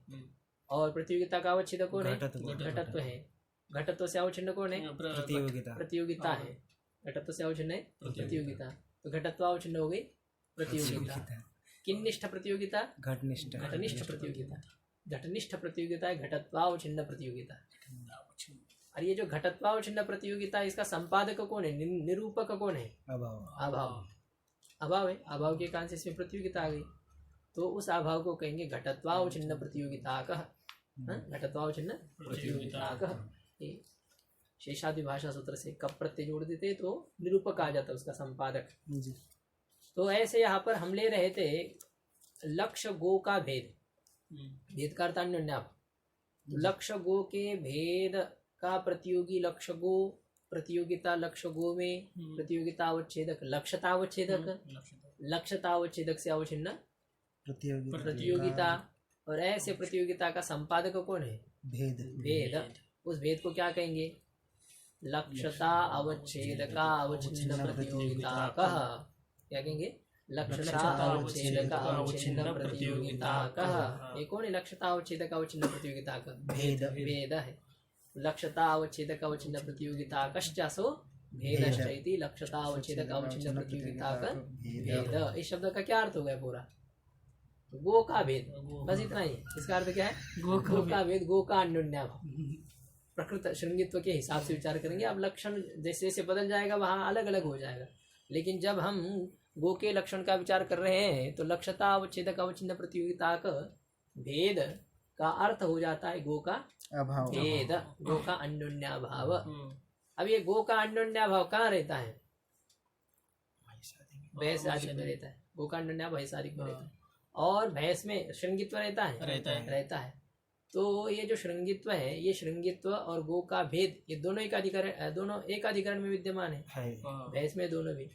Speaker 2: और प्रतियोगिता का अवच्छेदक कौन है? घटत्व है। घटत्व से अवच्छिन्न कौन है? प्रतियोगिता है। घटत्व से अवच्छिन्न है प्रतियोगिता। तो घटत्व अवच्छिन्न हो गई प्रतियोगिता। किन्निष्ठ प्रतियोगिता? घटनिष्ठ प्रतियोगिता। घटनिष्ठ प्रतियोगिता है घटत्वावच्छिन्न प्रतियोगिता। और ये जो घटत्वावच्छिन्न प्रतियोगिता, इसका संपादक कौन है? निरूपक कौन है? अभाव है। अभाव के कारण से इसमें प्रतियोगिता आ गई, तो उस अभाव को कहेंगे घटत्वावच्छिन्न प्रतियोगिता कह। घटत्वावच्छिन्न प्रतियोगिता कह। शेषादि भाषा सूत्र से कब प्रत्यय जोड़ देते तो निरूपक आ जाता उसका संपादक। तो ऐसे यहाँ पर हम ले रहे थे लक्ष्य गो का भेद। भेद का अर्थ अन्योन्याप। लक्ष्य गो के भेद का प्रतियोगी लक्ष्य गो, प्रतियोगिता लक्ष्य गो में, प्रतियोगिता अवच्छेदक लक्ष्यता अवच्छेदक, लक्ष्यता अवच्छेदक से अवच्छिन्न प्रतियोगिता। और ऐसे प्रतियोगिता का संपादक कौन है? भेद। उस भेद को क्या कहेंगे? लक्ष्यता अवच्छेदका अवच्छिन्न प्रतियोगिता कह। क्या कहेंगे? लक्ष्यता अवच्छेदक अवच्छिन्न प्रतियोगिता कह। ये कौन है? लक्ष्यता अवच्छेदक अवच्छिन्न प्रतियोगिता का भेद है। लक्ष्यता अवच्छेदक अवच्छिन्न प्रतियोगिता कश्चासो भेदश्च इति लक्ष्यता अवच्छेदक अवच्छिन्न प्रतियोगिता का भेद। इस शब्द का क्या अर्थ हो गया पूरा? गो का भेद, बस इतना ही। इसका अर्थ क्या है? गो का भेद, गो का अन्योन्याभाव। प्रकृत श्रृंगित्व के हिसाब से विचार करेंगे। अब लक्षण जैसे जैसे बदल जाएगा वहाँ अलग अलग हो जाएगा, लेकिन जब हम गो के लक्षण का विचार कर रहे हैं तो लक्ष्यता अवच्छेदक अवच्छिन्न प्रतियोगिता का भेद का अर्थ हो जाता है गो का भेद, गो का अन्योन्याभाव। अब ये गो का अन्योन्याभाव कहाँ रहता है? भैंस आदि में रहता है। गो का अन्योन्याभाव भैंस आदि में रहता है। और भैंस में श्रृंगित्व रहता है। तो ये जो श्रृंगित्व है, ये श्रृंगित्व और गो का भेद, ये दोनों एक अधिकरण में विद्यमान है। भैंस में दोनों भी।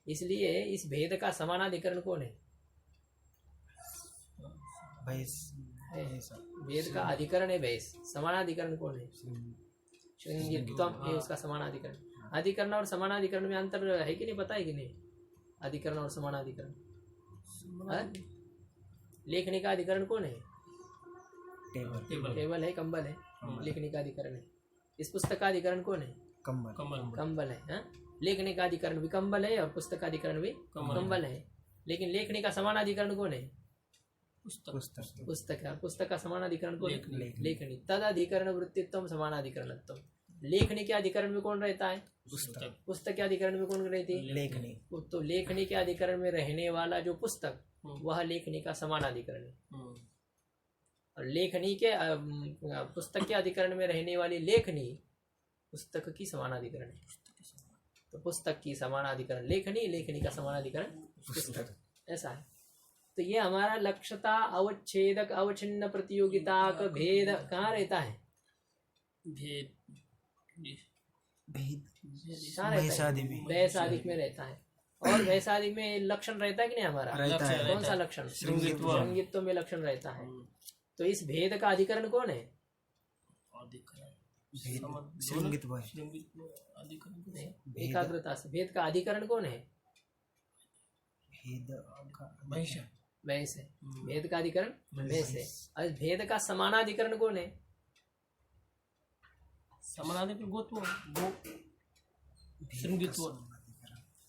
Speaker 2: इसलिए इस भेद का समानाधिकरण कौन है? भेद का अधिकरण है भैंस। समानाधिकरण कौन है? श्रृंगित्वम है उसका समानाधिकरण। अधिकरण और समानाधिकरण में अंतर है कि नहीं? पता है कि नहीं? अधिकरण और समानाधिकरण। लेखनी का अधिकरण कौन है? टेबल है, कंबल है। लेखनी का अधिकरण है। इस पुस्तक का अधिकरण कौन है? कंबल है। लेखनी का अधिकरण भी कंबल है और पुस्तक का अधिकरण भी कंबल है। लेकिन लेखनी का समानाधिकरण कौन है? पुस्तक है। पुस्तक का समानाधिकरण कौन है? लेखनी। तद अधिकरण वृत्तित्व समानाधिकरणत्व। लेखनी के अधिकरण में कौन रहता है? पुस्तक के अधिकरण में कौन रहती है? लेखनी। तो लेखनी के अधिकरण में रहने वाला जो पुस्तक, वह लेखनी का समानाधिकरण है। और लेखनी के पुस्तक के अधिकरण में रहने वाली लेखनी पुस्तक की समानाधिकरण है। तो पुस्तक की समानाधिकरण लेखनी, लेखनी का समानाधिकरण पुस्तक, ऐसा है। तो ये हमारा लक्ष्यता अवच्छेदक अवच्छिन्न प्रतियोगिता का भेद कहाँ रहता है? वैसादिक में रहता है। और वैसादिक में लक्षण रहता है कि नहीं हमारा? कौन सा लक्षण? श्रृंगित्व में लक्षण रहता है। तो इस भेद का अधिकरण कौन है? एकाग्रता से। भेद का अधिकरण कौन है?
Speaker 3: भेद का
Speaker 1: महिष
Speaker 2: भैंस है, भेद का अधिकरण भैंस है। और भेद का समानाधिकरण कौन है?
Speaker 1: समानादि पे गोत्व गो श्रृंगित्व।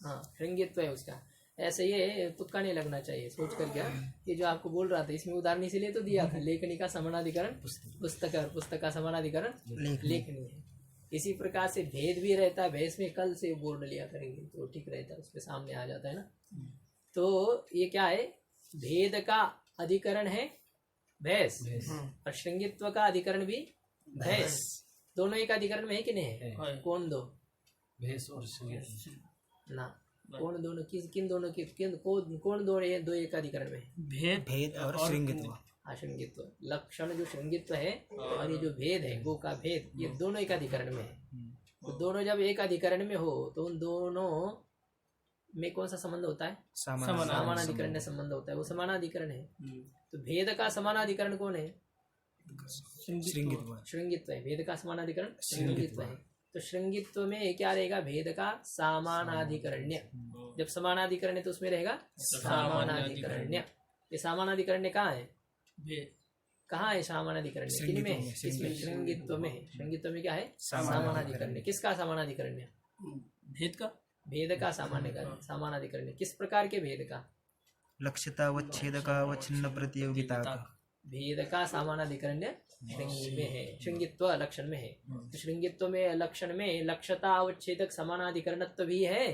Speaker 2: हाँ, श्रृंगित्व है उसका। ऐसे ये तुक्का नहीं लगना चाहिए, सोच कर क्या ये जो आपको बोल रहा था इसमें उदाहरण इसीलिए तो दिया था, लेखनी का समानाधिकरण पुस्तक और पुस्तक का समानाधिकरण लेखनी है। इसी प्रकार से भेद भी रहता है, भैंस में कल से बोर्ड लिया करेंगे तो ठीक रहता है, उसके सामने आ जाता है ना। तो ये क्या है, भेद का अधिकरण है भैंस और श्रृंगित्व का अधिकरण भी भैंस। दोनों एक अधिकरण में है कि नहीं है? कौन दो?
Speaker 3: भैंस और श्रृंगित्व
Speaker 2: ना, कौन दोनों? किन दोनों की कौन दो एक अधिकरण में?
Speaker 1: भेद
Speaker 3: और श्रृंगित्व।
Speaker 2: श्रृंगित्व लक्षण जो श्रृंगित्व है और ये जो भेद है गो का भेद, ये दोनों एक अधिकरण में है। तो दोनों जब एक अधिकरण में हो तो उन दोनों में कौन सा संबंध होता है? समानाधिकरण संबंध होता है, वो समानाधिकरण है। तो भेद का समानाधिकरण कौन है? श्रृंगित्व है। भेद का समानाधिकरण श्रृंगित्व है। तो श्रृंगित्व में क्या रहेगा? भेद का समानाधिकरण्य। जब समानाधिकरण है तो उसमें रहेगा समानाधिकरण्य। ये समानाधिकरण्य कहाँ है? कहाँ है समानाधिकरण्य? किन में है? इसमें श्रृंगित्व में है। श्रृंगित्व में क्या है? समानाधिकरण्य। किसका समानाधिकरण्य?
Speaker 1: भेद का।
Speaker 2: भेद का समानाधिकरण्य। किस प्रकार के भेद का?
Speaker 3: लक्ष्यता व छेद का व छिन्न प्रतियोगिता का।
Speaker 2: भेद का समानाधिकरण्य श्रृंगी में है, श्रृंगित्व लक्षण में है। तो श्रृंगित्व में लक्षण में लक्ष्यता अवच्छेदक समानाधिकरणत्व भी है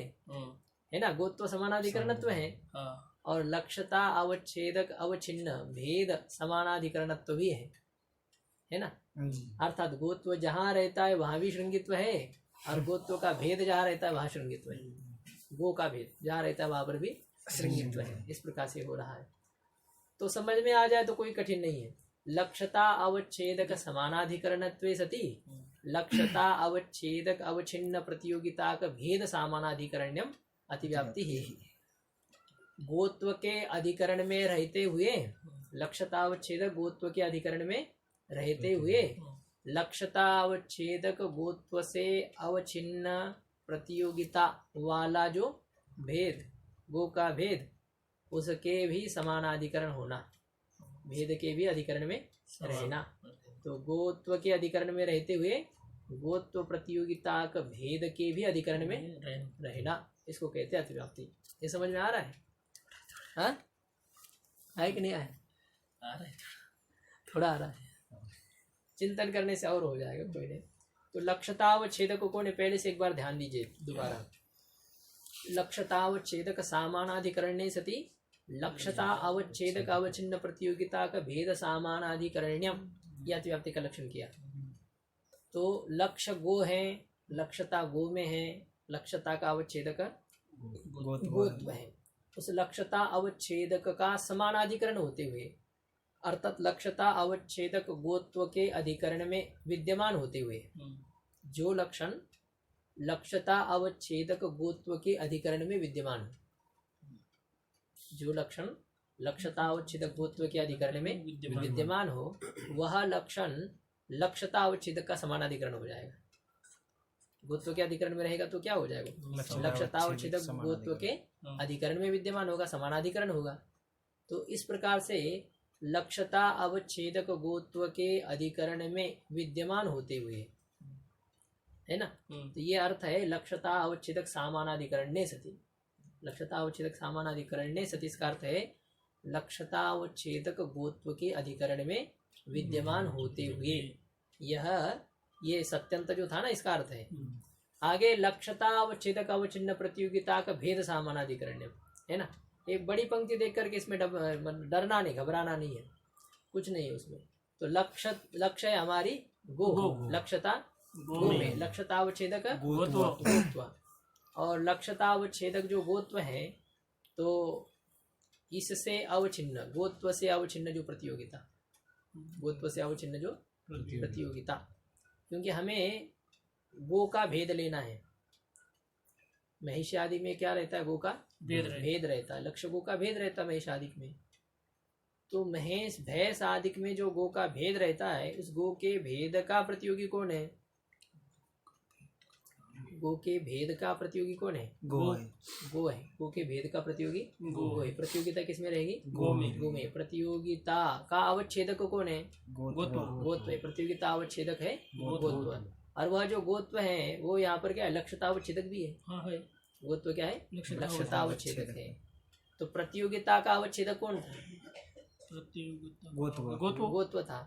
Speaker 2: ना, गोत्व समानाधिकरणत्व है। और लक्ष्यता अवच्छेदक अवच्छिन्न भेद समानाधिकरणत्व भी है ना। अर्थात गोत्व जहाँ रहता है वहां भी श्रृंगित्व है और गोत्व का भेद जहाँ रहता है वहां श्रृंगित्व है। गो का भेद जहाँ रहता है वहां पर भी श्रृंगित्व है। इस प्रकार से हो रहा है। तो समझ में आ जाए तो कोई कठिन नहीं है। लक्ष्यता अवच्छेदक समानाधिकरणत्वे सति लक्ष्यता अवच्छेदक अवच्छिन्न प्रतियोगिता का भेद समानाधिकरण्यम अतिव्याप्ति ही। गोत्व के अधिकरण में रहते हुए लक्ष्यता अवच्छेदक गोत्व के अधिकरण में रहते हुए लक्ष्यता अवच्छेदक गोत्व से अवच्छिन्न प्रतियोगिता वाला जो भेद गो का भेद उसके भी समानाधिकरण होना, भेद के भी अधिकरण में रहना। तो गोत्व के अधिकरण में रहते हुए गोत्व प्रतियोगिता का भेद के भी अधिकरण में रहना, इसको कहते हैं अतिव्याप्ति। ये समझ में आ रहा है? हाँ, है कि नहीं आया?
Speaker 1: आ रहा है,
Speaker 2: थोड़ा आ रहा है। चिंतन करने से और हो जाएगा, कोई नहीं। तो लक्ष्यतावच्छेदक को ने पहले से एक बार ध्यान दीजिए दोबारा। लक्ष्यतावच्छेदक समानाधिकरण्ये सति लक्ष्यता अवच्छेदक अवच्छिन्न प्रतियोगिता का भेद समानाधिकरण्यम, यह अतिव्याप्ति का लक्षण किया। तो लक्ष्य गो है, लक्ष्यता गो में है, लक्ष्यता का अवच्छेदक गोत्व है। उस लक्ष्यता अवच्छेदक का समानाधिकरण होते हुए अर्थात लक्ष्यता अवच्छेदक गोत्व के अधिकरण में विद्यमान होते हुए जो लक्षण लक्ष्यता अवच्छेदक गोत्व के अधिकरण में विद्यमान हो, जो लक्षण लक्ष्यता अवच्छेदक गोत्व के अधिकरण में विद्यमान हो वह लक्षण लक्ष्यता अवच्छेदक का समानाधिकरण हो जाएगा। गोत्व के अधिकरण में रहेगा तो क्या हो जाएगा? लक्ष्यता अवच्छेदक गोत्व के अधिकरण में विद्यमान होगा, समानाधिकरण होगा। तो इस प्रकार से लक्ष्यता अवच्छेदक गोत्व के अधिकरण में विद्यमान होते हुए, है ना। तो ये अर्थ है लक्ष्यता अवच्छेदक समानाधिकरण्ये सति। लक्ष्यता अवच्छेदक समानाधिकरण्ये सति इसका अर्थ है लक्ष्यता अवच्छेदक गोत्व के अधिकरण में विद्यमान होते हुए। ये सत्यंत जो था ना, इसका अर्थ है। आगे लक्ष्यता अवच्छेदक अवच्छिन्न प्रतियोगिता का भेद समानाधिकरण्य, है ना। एक बड़ी पंक्ति देख करके इसमें डरना नहीं, घबराना नहीं है, कुछ नहीं है उसमें। तो लक्ष्य है हमारी गो, लक्ष्यता गो में लक्ष्यता अवच्छेदक गोत्व और लक्ष्यता अवच्छेदक जो गोत्व है तो इससे अवच्छिन्न गोत्व से अवच्छिन्न जो प्रतियोगिता, गोत्व से अवच्छिन्न जो प्रतियोगिता, क्योंकि हमें गो का भेद लेना है। महिष आदि में क्या रहता है? गो का भेद रहता है। लक्ष्य गो का भेद रहता है महिष आदि में। तो महेश भैंस आदि में जो गो का भेद रहता है उस गो के भेद का प्रतियोगी कौन है? गो के भेद का प्रतियोगी कौन है?
Speaker 3: गो है।
Speaker 2: गो है। गो के भेद का प्रतियोगी
Speaker 1: गो
Speaker 2: गो है। प्रतियोगिता किसमें रहेगी?
Speaker 1: गो में।
Speaker 2: गो में। प्रतियोगिता का अवच्छेदक कौन है?
Speaker 1: गोत्व।
Speaker 2: गोत्व है। प्रतियोगिता अवच्छेदक है
Speaker 1: गोत्व।
Speaker 2: गोत्व। और वह जो गोत्व है वो यहाँ पर क्या है? लक्ष्यता अवच्छेदक भी है।
Speaker 1: हाँ है।
Speaker 2: गोत्व क्या है?
Speaker 1: लक्ष्यता
Speaker 2: लक्ष्यता अवच्छेदक है। तो प्रतियोगिता का अवच्छेदक कौन था?
Speaker 1: प्रतियोगिता
Speaker 3: गोत्व।
Speaker 1: गोत्व।
Speaker 2: गोत्व था।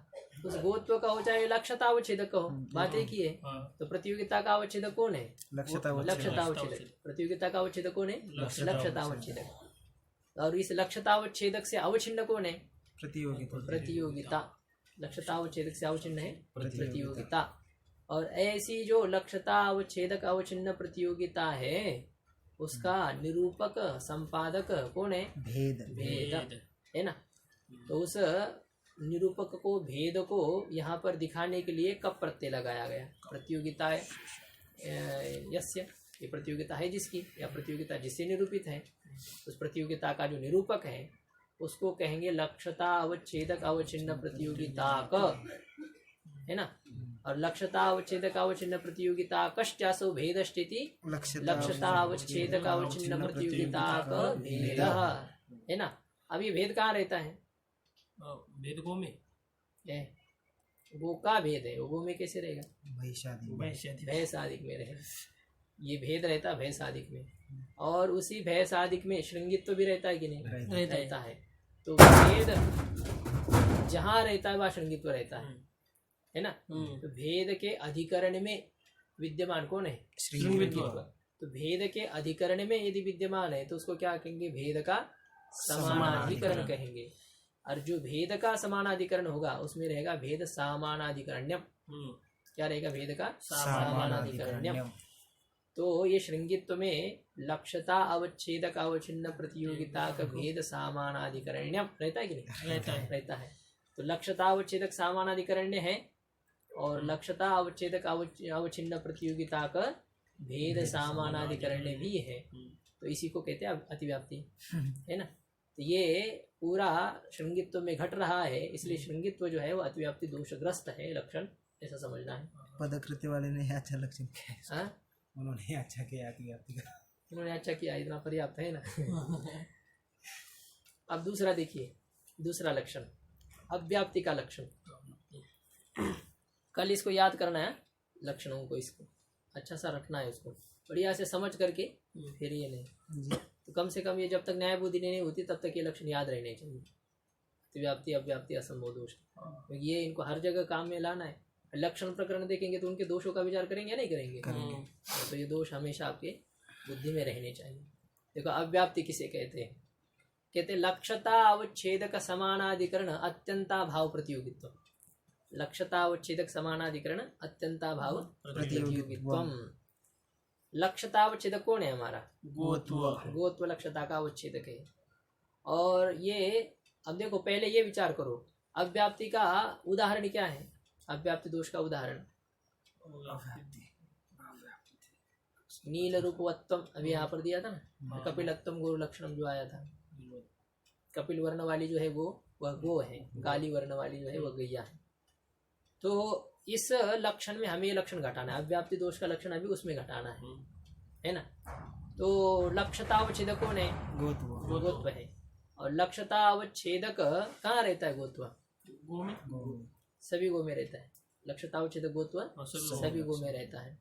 Speaker 2: उस गोत्व का हो चाहे लक्ष्यता अवच्छेदक का हो, बात एक ही है।
Speaker 1: हाँ।
Speaker 2: तो प्रतियोगिता का अवच्छेदक कौन है?
Speaker 3: लक्ष्यता
Speaker 2: लक्ष्यता अवच्छेदक। प्रतियोगिता का अवच्छेदक कौन है? लक्ष्यता अवच्छेदक। और इस लक्ष्यता अवच्छेदक से अवच्छिन्न कौन है?
Speaker 3: प्रतियोगिता।
Speaker 2: प्रतियोगिता। लक्ष्यता अवच्छेदक से अवच्छिन्न है प्रतियोगिता। और ऐसी जो लक्ष्यता अवच्छेदक अवच्छिन्न प्रतियोगिता है उसका निरूपक संपादक कौन है?
Speaker 3: भेद।
Speaker 2: भेद है ना। तो उस निरूपक को, भेद को यहाँ पर दिखाने के लिए कब प्रत्यय लगाया गया? प्रतियोगिता यस्य, ये प्रतियोगिता है जिसकी, या प्रतियोगिता जिससे निरूपित है, उस प्रतियोगिता का जो निरूपक है उसको कहेंगे लक्ष्यता अवच्छेदक अवच्छिन्न प्रतियोगिता क, है ना। और लक्ष्यता अवच्छेदक अवच्छिन्न प्रतियोगिता कश्चासो भेदश्चेति लक्ष्यता अवच्छेदक अवच्छिन्न प्रतियोगिता का भेद है ना। अब ये भेद कहाँ रहता है?
Speaker 1: भेद गो में।
Speaker 2: गो का भेद है, वो गो में कैसे रहेगा?
Speaker 3: वैशादी।
Speaker 2: भय सादिक में रहेगा। ये भेद रहता है भय सादिक में। और उसी भय सादिक में श्रृंगित्व भी रहता है कि नहीं? रहता है। तो भेद जहाँ रहता है वहाँ श्रृंगित्व रहता है ना। तो भेद के अधिकरण में विद्यमान कौन है?
Speaker 1: श्रृंगित्व।
Speaker 2: तो भेद के अधिकरण में यदि विद्यमान है तो उसको क्या कहेंगे? भेद का समानाधिकरण कहेंगे। और जो भेद का समानाधिकरण होगा उसमें रहेगा भेद सामानाधिकरण्यम। क्या रहेगा? भेद का सामानाधिकरण्यम। तो ये श्रृंगित्व में लक्ष्यता अवच्छेदक अवच्छिन्न प्रतियोगिता का भेद सामानाधिकरण्यम रहता है कि नहीं? रहता है। तो लक्ष्यता अवच्छेदक सामानाधिकरण्य है और लक्ष्यता अवच्छेदक अवच्छिन्न प्रतियोगिता का भेद सामानाधिकरण्य भी है। तो इसी को कहते हैं अतिव्याप्ति, है ना। तो ये पूरा श्रृंगित्व में घट रहा है, इसलिए श्रृंगित्व जो है वो अतिव्याप्ति दोषग्रस्त है लक्षण, ऐसा समझना है।
Speaker 3: पदकृत्य वाले ने अच्छा लक्षण
Speaker 2: हाँ,
Speaker 3: उन्होंने अच्छा किया अतिव्याप्ति का।
Speaker 2: उन्होंने अच्छा किया, इतना पर्याप्त है ना। अब दूसरा देखिए, दूसरा लक्षण अव्याप्ति का लक्षण। कल इसको याद करना है, लक्षणों को इसको अच्छा सा रखना है, उसको बढ़िया से समझ करके फिर ये नहीं तो कम से कम ये जब तक न्याय बुद्धि नहीं होती तब तक ये लक्षण याद रहने चाहिए। अतिव्याप्ति अव्याप्ति असंभव दोष, क्योंकि ये इनको हर जगह काम में लाना है। लक्षण प्रकरण देखेंगे तो उनके दोषों का विचार करेंगे या नहीं करेंगे? तो ये दोष हमेशा आपके बुद्धि में रहने चाहिए। देखो अव्याप्ति किसे कहते हैं? कहते लक्ष्यता अवच्छेदक समानाधिकरण अत्यंताभाव प्रतियोगित्व। लक्ष्यता अवच्छेदक समानाधिकरण अत्यंताभाव प्रतियोगित्वम। लक्ष्यता अवच्छेदक कौन है? हमारा गोत्व लक्ष्यता का अवच्छेदक है। और ये अब देखो, पहले ये विचार करो अव्याप्ति का उदाहरण क्या है? अव्याप्ति दोष का उदाहरण नील रूपवत्तम, अभी यहाँ पर दिया था ना। कपिलत्तम गो लक्षणम जो आया था, कपिल वर्ण वाली जो है वो वह गो है, काली वर्ण वाली जो है वह गैया है। तो इस लक्षण में हमें ये लक्षण घटाना है, अव्याप्ति दोष का लक्षण अभी उसमें घटाना है ना। तो लक्ष्यता अवच्छेदक कौन है? गोत्व है। और लक्ष्यता अवच्छेदक कहाँ रहता है? गोत्व
Speaker 1: गो में,
Speaker 2: सभी गो में रहता है। लक्ष्यता अवच्छेदक गोत्व सभी गो में रहता है।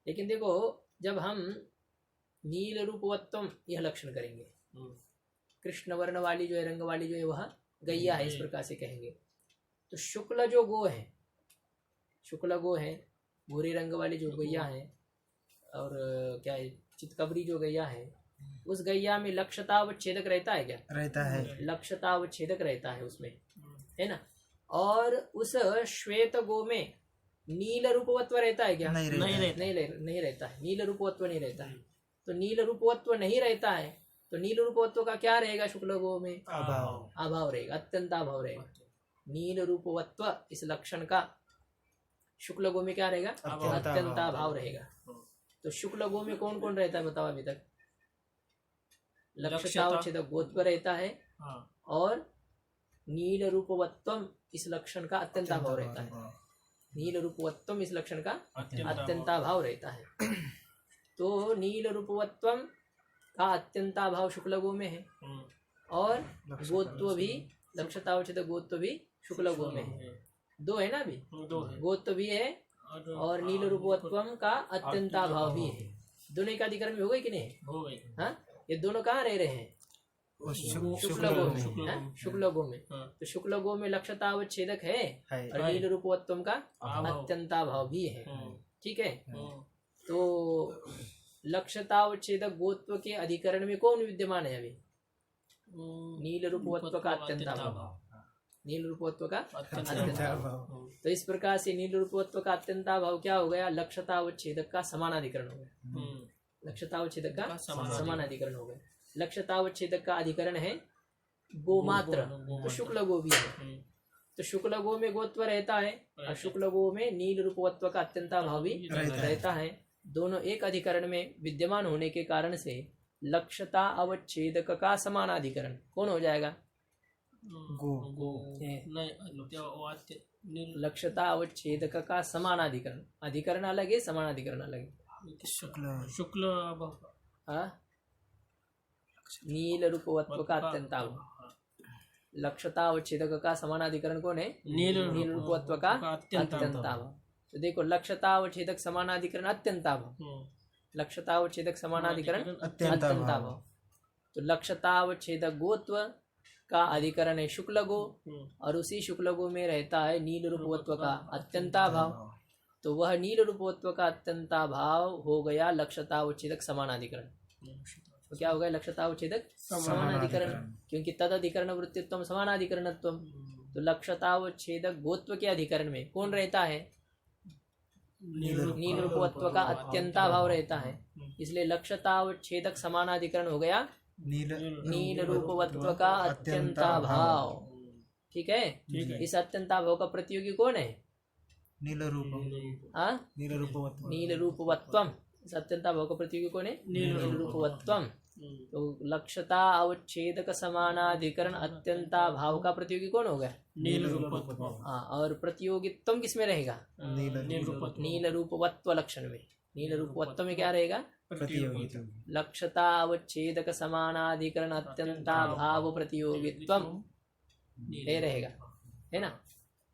Speaker 2: लेकिन देखो, जब हम नील रूपवत्तम यह लक्षण करेंगे, कृष्ण वर्ण वाली जो है, रंग वाली जो है वह गैया है, इस प्रकार से कहेंगे। तो शुक्ल जो गो है, शुक्ल गो है, भूरे रंग वाली जो गैया है, और क्या है चितकबरी जो गैया है, उस गैया में लक्ष्यता अवच्छेदक रहता है क्या? रहता है, लक्ष्यता अवच्छेदक रहता है उसमें, है ना। और उस श्वेत गो में नील रूपवत्व रहता है क्या? नहीं रहता है, नील रूपवत्व नहीं रहता है। तो नील रूपवत्व नहीं रहता है तो नील रूपवत्व का क्या रहेगा? शुक्ल गो में अभाव रहेगा, अत्यंत अभाव रहेगा। नील रूपवत्व इस लक्षण का शुक्ल गो में क्या रहेगा? अत्यंत अभाव रहेगा। तो शुक्ल गो में कौन कौन रहता है बताओ अभी तक? लक्ष्यता अवच्छेदक गोत्व रहता है और नील रूपवत्वम इस लक्षण का अत्यंत अभाव रहता है। नील रूपवत्वम इस लक्षण का
Speaker 1: अत्यंताभाव।
Speaker 2: अत्यंताभाव रहता है। तो नील रूपवत्वम का अत्यंताभाव शुक्लगो में है और गोत्व भी लक्षतावच्छेद गोत्व भी शुक्लगो में है। दो है ना अभी,
Speaker 1: दो है
Speaker 2: गोत्व भी है और नील रूपवत्वम का अत्यंताभाव भी है। दोनों का अधिकरण में हो गए कि नहीं?
Speaker 1: हो गई।
Speaker 2: हाँ, ये दोनों कहाँ रह रहे हैं? शुक्लगो में, हाँ? शुक्लगो में।
Speaker 1: हाँ।
Speaker 2: तो शुक्लगो में लक्षतावच्छेदक है
Speaker 3: है
Speaker 2: और नील रूपवत्वम का
Speaker 1: अभाव।
Speaker 2: अत्यंताभाव भी है।
Speaker 1: हम्म,
Speaker 2: ठीक है।
Speaker 1: हम्म,
Speaker 2: तो लक्षतावच्छेदक गोत्व के अधिकरण में कौन विद्यमान है अभी? नील रूपवत्व का अत्यंताभाव। नील रूपवत्व का अत्यंताभाव। तो इस प्रकार से नील रूपवत्व का अत्यंताभाव क्या हो गया? लक्षतावच्छेदक का समानाधिकरण हो गया। लक्षतावच्छेदक का समानाधिकरण हो गया। लक्षतावच्छेदक का अधिकरण है गोमात्र, तो शुक्ल गो भी है। तो शुक्ल गो में गोत्व रहता है और शुक्ल गो में नील रूपवत्व का अत्यंताभाव भी रहता है। दोनों एक अधिकरण में विद्यमान होने के कारण से लक्षता अवच्छेदक का समानाधिकरण कौन हो जाएगा? लक्षता अवच्छेदक का समानाधिकरण। अधिकरण अलग है, समानाधिकरण अलग है।
Speaker 1: शुक्ल
Speaker 2: हाँ, नील रूपवत्व का अत्यंताभाव। लक्षता अवच्छेदक का समानाधिकरण कौन है? नील रूपवत्व का अत्यंताभाव। तो देखो, लक्षता अवच्छेदक समानाधिकरण अत्यंताभाव, लक्षता अवच्छेदक समानाधिकरण अत्यंताभाव। तो लक्षता अवच्छेदक गोत्व का अधिकरण है शुक्लगो और उसी शुक्लगो में रहता है नील रूपवत्व का अत्यंताभाव। तो वह नील रूपवत्व का अत्यंताभाव हो गया लक्षतावच्छेदक समानाधिकरण। तो क्या हो गया? लक्षतावच्छेदक समानाधिकरण, क्योंकि तद अधिकरण वृत्तित्व समानाधिकरणत्व। तो लक्षतावच्छेदक गोत्व के अधिकरण में कौन रहता है? नील रूपवत्व का अत्यंताभाव रहता है। इसलिए लक्षतावच्छेदक समानाधिकरण हो गया नील रूपवत्व का अत्यंताभाव। ठीक है। इस अत्यंताभाव का प्रतियोगी कौन है?
Speaker 3: नील
Speaker 2: रूपवत्वम। इस अत्यंताभाव का प्रतियोगी कौन है? नील रूपवत्वम। तो लक्षता अवच्छेदक समानाधिकरण अत्यंताभाव का प्रतियोगी कौन हो गया?
Speaker 1: नील रूपवत्व।
Speaker 2: हाँ, और प्रतियोगित्व किसमें रहेगा? नील रूपवत्व लक्षण में। नील रूपवत्व में क्या रहेगा? लक्षता अवच्छेदक समानाधिकरण अत्यंताभाव प्रतियोगित्वम ये रहेगा, है ना?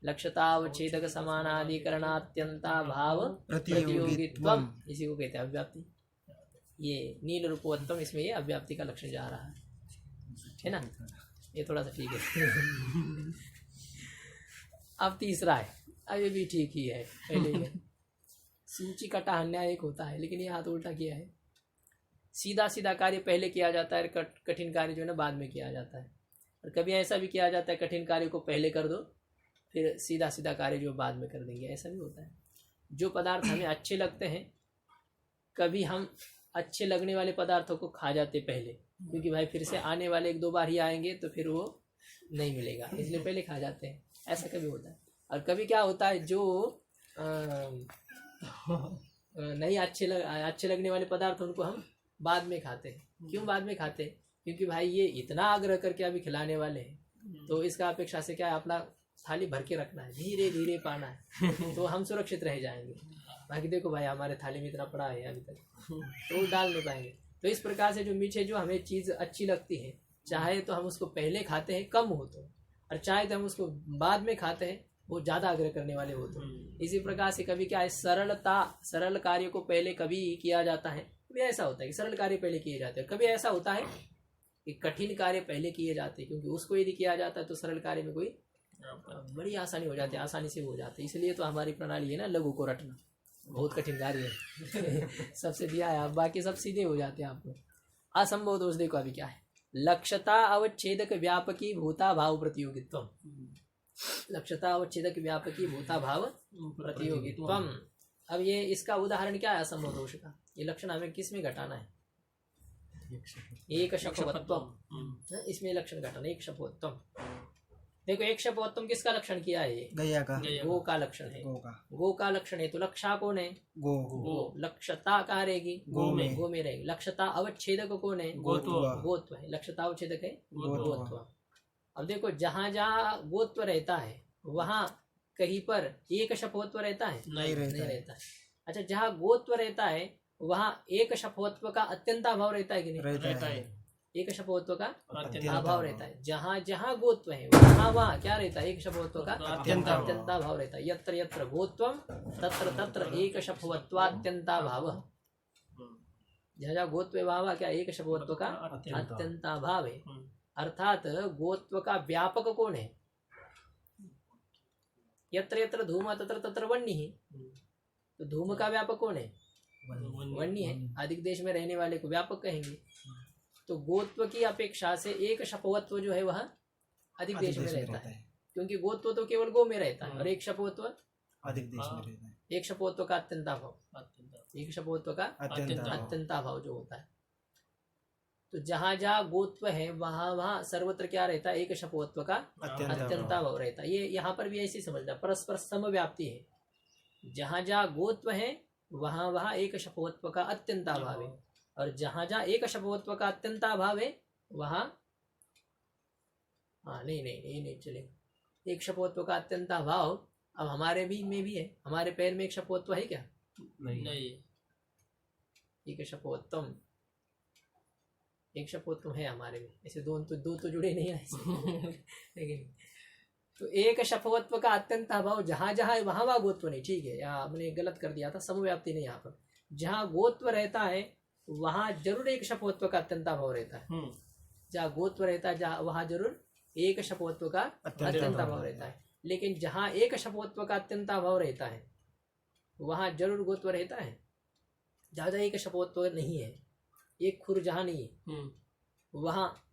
Speaker 2: लक्षतावच्छेदक समानाधिकरण अत्यंताभाव प्रतियोगित्वम, इसी को कहते हैं अव्याप्ति। ये नील रूपवत्वम, इसमें ये अव्याप्ति का लक्षण जा रहा है ना? ये थोड़ा सा ठीक है। अब तीसरा है, अब ये भी ठीक ही है। पहले सूची कटा अन्याय एक होता है, लेकिन ये हाथ उल्टा किया है। सीधा सीधा कार्य पहले किया जाता है, कठिन कार्य जो है ना बाद में किया जाता है। और कभी ऐसा भी किया जाता है, कठिन कार्य को पहले कर दो, फिर सीधा सीधा कार्य जो बाद में कर देंगे, ऐसा भी होता है। जो पदार्थ हमें अच्छे लगते हैं, कभी हम अच्छे लगने वाले पदार्थों को खा जाते पहले, क्योंकि भाई फिर से आने वाले 1-2 बार ही आएंगे तो फिर वो नहीं मिलेगा, इसलिए पहले खा जाते हैं। ऐसा कभी होता है। और कभी क्या होता है, जो नहीं अच्छे लगने वाले पदार्थ उनको हम बाद में खाते हैं। क्यों बाद में खाते हैं? क्योंकि भाई ये इतना आग्रह करके अभी खिलाने वाले हैं, तो इसका अपेक्षा से क्या है, अपना थाली भर के रखना है, धीरे धीरे पाना है, तो हम सुरक्षित रह जाएंगे। बाकी देखो भाई हमारे थाली में इतना पड़ा है अभी तक, तो वो डाल नहीं पाएंगे। तो इस प्रकार से जो मीठे जो हमें चीज़ अच्छी लगती है, चाहे तो हम उसको पहले खाते हैं कम हो तो, और चाहे तो हम उसको बाद में खाते हैं वो ज़्यादा आग्रह करने वाले हो तो। इसी प्रकार से कभी क्या है, सरल कार्य को पहले कभी किया जाता है, कभी ऐसा होता है कि सरल कार्य पहले किए जाते हैं, कभी ऐसा होता है कि कठिन कार्य पहले किए जाते हैं, क्योंकि उसको यदि किया जाता है तो सरल कार्य में कोई बड़ी आसानी हो जाती है, आसानी से हो जाती है। इसलिए तो हमारी प्रणाली है ना, लघु को रटना बहुत कठिन कार्य है। सबसे दिया है आप, बाकी सब सीधे हो जाते हैं आपको। असंभव दोष देखो अभी क्या है, लक्षता अवच्छेदक व्यापकी भूता भाव प्रतियोगित्वम। लक्षता अवच्छेदक व्यापकी भूता भाव प्रतियोगित्वम। अब ये इसका उदाहरण क्या है असंभव दोष का? ये लक्षण हमें किस में घटाना है? एक शपवत्वम, इसमें लक्षण घटाना एक शपवत्वम। देखो एक शपवत्वम किसका लक्षण किया है?
Speaker 3: गया का,
Speaker 2: गो का लक्षण है। गो का लक्षण है, तो लक्षा कौन है? गो। लक्षता कहाँ रहेगी? गो में रहेगी। लक्षता अवच्छेदक कौन है? गोत्व है। लक्षता अवच्छेदक है गोत्व। अब देखो जहाँ जहाँ गोत्व रहता है वहाँ कहीं पर एक शपवत्व रहता है?
Speaker 1: नहीं
Speaker 3: रहता है।
Speaker 2: रहता है। अच्छा, जहाँ गोत्व रहता है वहाँ एक शपवत्व का अत्यंताभाव रहता है कि नहीं?
Speaker 1: रहता है।
Speaker 2: एक शपवत्व का
Speaker 1: अत्यंत
Speaker 2: अभाव रहता है। जहाँ जहाँ गोत्व है वहाँ वहाँ क्या रहता है? एक शपवत्व का
Speaker 1: अत्यंताभाव।
Speaker 2: अत्यंताभाव रहता है। यत्र यत्र गोत्वम तत्र तत्र एक शपवत्वात्यंताभाव। जहाँ जहाँ गोत्व है वहाँ वहाँ क्या एक शपवत्व का अत्यंताभाव है। अर्थात गोत्व का व्यापक कौन है? यत्र यत्र धूम तत्र तत्र वन्य। तो धूम का व्यापक कौन है? वन्य है। अधिक देश में रहने वाले को व्यापक कहेंगे। तो गोत्व की अपेक्षा से एक शपवत्व जो है वह अधिक देश में रहता है, क्योंकि गोत्व तो केवल गो में रहता है और एक शपवत्व
Speaker 3: अधिक देश में रहता है।
Speaker 2: एक शपवत्व का अत्यंताभाव, एक शपवत्व का अत्यंताभाव जो होता है। तो जहाँ जहाँ गोत्व है वहाँ वहाँ सर्वत्र क्या रहता है? एक शपवत्व का अत्यंताभाव रहता है। ये यहाँ पर भी ऐसे समझना, परस्पर समव्याप्ति है। जहाँ जहाँ गोत्व है वहाँ वहाँ एक शपवत्व का अत्यंताभाव है, और जहाँ जहाँ एक शपवत्व का अत्यंताभाव है वहाँ नहीं ये नहीं चलेगा। एक शपवत्व का अत्यंताभाव अब हमारे भी में भी है। हमारे पैर में एक शपवत्व है क्या?
Speaker 1: नहीं।
Speaker 2: एक शपवत्वम, एक शपवत्व है हमारे में। ऐसे दो तो जुड़े नहीं है लेकिन तो एक शपवत्व का अत्यंत अभाव जहाँ जहाँ वहाँ वहाँ गोत्व नहीं। ठीक है, यहाँ हमने गलत कर दिया था, समव्याप्ति नहीं। यहाँ पर जहाँ गोत्व रहता है वहाँ जरूर एक शपवत्व का अत्यंत अभाव रहता है। जहाँ गोत्व रहता है जहाँ वहाँ जरूर एक शपवत्व का अत्यंत अभाव रहता है। लेकिन जहाँ एक शपवत्व का अत्यंत अभाव रहता है वहाँ जरूर गोत्व रहता है। जहाँ जहाँ एक शपवत्व नहीं है, एक खुर जहाँ नहीं है वहाँ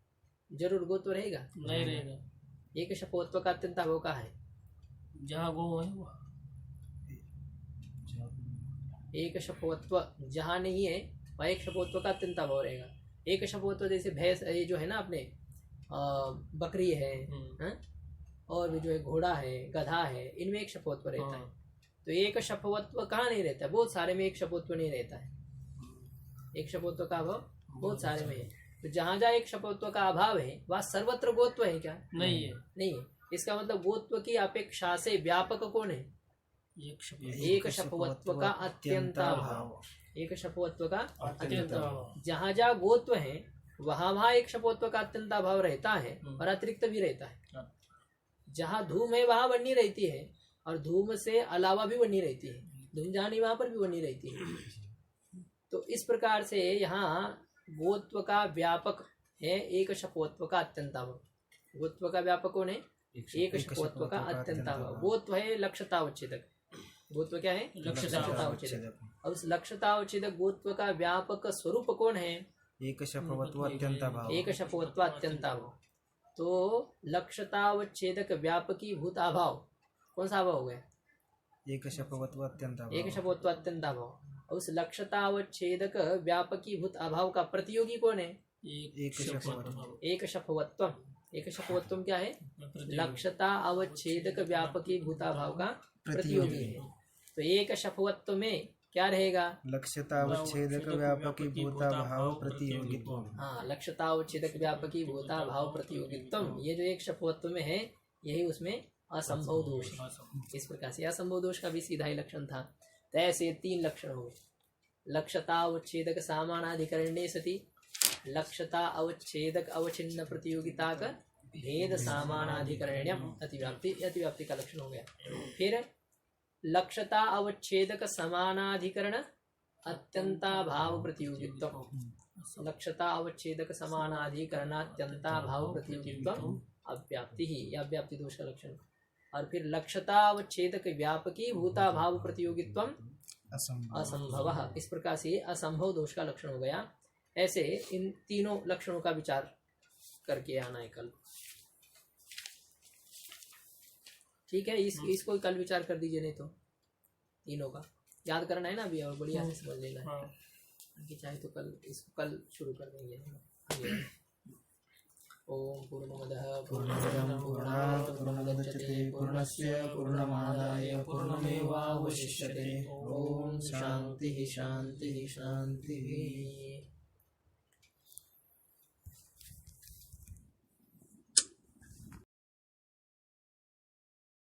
Speaker 2: जरूर गोत्व रहेगा?
Speaker 1: नहीं रहेगा।
Speaker 2: एक शपवत्व का अत्यंत अभाव कहाँ है?
Speaker 1: जहाँ गो है वहाँ।
Speaker 2: एक शपवत्व जहाँ नहीं है वहाँ एक शपवत्व का अत्यंत अभाव रहेगा। एक शपवत्व जैसे भैंस ये जो है ना अपने बकरी है, और भी जो है घोड़ा है, गधा है, इनमें एक शपवत्व रहता है। तो एक शपवत्व कहाँ नहीं रहता है? बहुत सारे में एक शपवत्व नहीं रहता है। एक शपवत्व का अभाव बहुत सारे में है। तो जहाँ जहाँ एक शपवत्व का अभाव है वहाँ सर्वत्र गोत्व है क्या?
Speaker 1: नहीं है।
Speaker 2: नहीं है। इसका मतलब गोत्व की अपेक्षा से व्यापक कौन है? एक शपवत्व का अत्यंताभाव। एक शपवत्व का अत्यंताभाव। जहाँ जहाँ गोत्व है वहाँ वहाँ एक शपवत्व का अत्यंताभाव रहता है और अतिरिक्त भी रहता है। जहाँ धूम है वहाँ वन्नी रहती है, और धूम से अलावा भी वन्नी रहती है। धूम जहाँ नहीं वहाँ पर भी वन्नी रहती है। तो इस प्रकार से यहाँ गोत्व का व्यापक है एक शपवत्व का अत्यंताभाव। गोत्व का व्यापक कौन है? एक शपवत्व का अत्यंताभाव। गोत्व है लक्ष्यतावच्छेदक। गोत्व क्या है? लक्ष्यतावच्छेदक। और उस लक्ष्यतावच्छेदक गोत्व का व्यापक स्वरूप कौन है?
Speaker 3: एक शपवत्व अत्यंताभाव।
Speaker 2: एक शपवत्व अत्यंताभाव। तो लक्ष्यतावच्छेदक व्यापकी भूत अभाव कौन सा अभाव हो गया?
Speaker 3: एक शपवत्व अत्यंताभाव।
Speaker 2: एक शपवत्व अत्यंताभाव। उस लक्ष्यतावच्छेदक व्यापकी भूत अभाव का प्रतियोगी कौन है?
Speaker 3: एक शपवत्व।
Speaker 2: एक शपवत्वम। एक शपवत्वम क्या है? लक्ष्यता अवच्छेदक व्यापकी भूताभाव का प्रतियोगी है। तो एक शपवत्व में क्या रहेगा?
Speaker 3: लक्ष्यतावच्छेदक व्यापकी भूताभाव प्रतियोगित्व।
Speaker 2: हाँ, लक्ष्यतावच्छेदक व्यापकी भूताभाव प्रतियोगित्व। ये जो एक शपवत्व में है यही उसमें असंभव दोष है। इस प्रकार से असंभव दोष का भी सीधा ही लक्षण था। तो ऐसे 3 लक्षण हुए। लक्ष्यतावच्छेदक सामानाधिकरणे सति लक्ष्यता अवच्छेदक अवच्छिन्न प्रतियोगिता का भेद सामानाधिकरण्यम अतिव्याप्ति का लक्षण हो गया। फिर लक्ष्यता अवच्छेदक समानाधिकरण अत्यंताभाव प्रतियोगित्व। लक्ष्यता अवच्छेदक समानाधिकरणात्यंताभाव प्रतियोगित्व अव्याप्ति ही, या व्याप्ति दोष का लक्षण। और फिर लक्ष्यता अवच्छेदक व्यापकी भूताभाव प्रतियोगित्व असंभव। इस प्रकार से असंभव दोष का लक्षण हो गया। ऐसे इन तीनों लक्षणों का विचार करके आना है कल। ठीक है, इसको कल विचार कर दीजिए, नहीं तो तीनों का याद करना है ना अभी, और बढ़िया से समझ लेना है कि चाहे तो इसको कल शुरू कर देंगे। ओम पूर्णमदः पूर्णमिदं पूर्णात् पूर्णमुदच्यते पूर्णस्य पूर्णमादाय पूर्णमेवावशिष्यते। ओम शांति शांति शांति।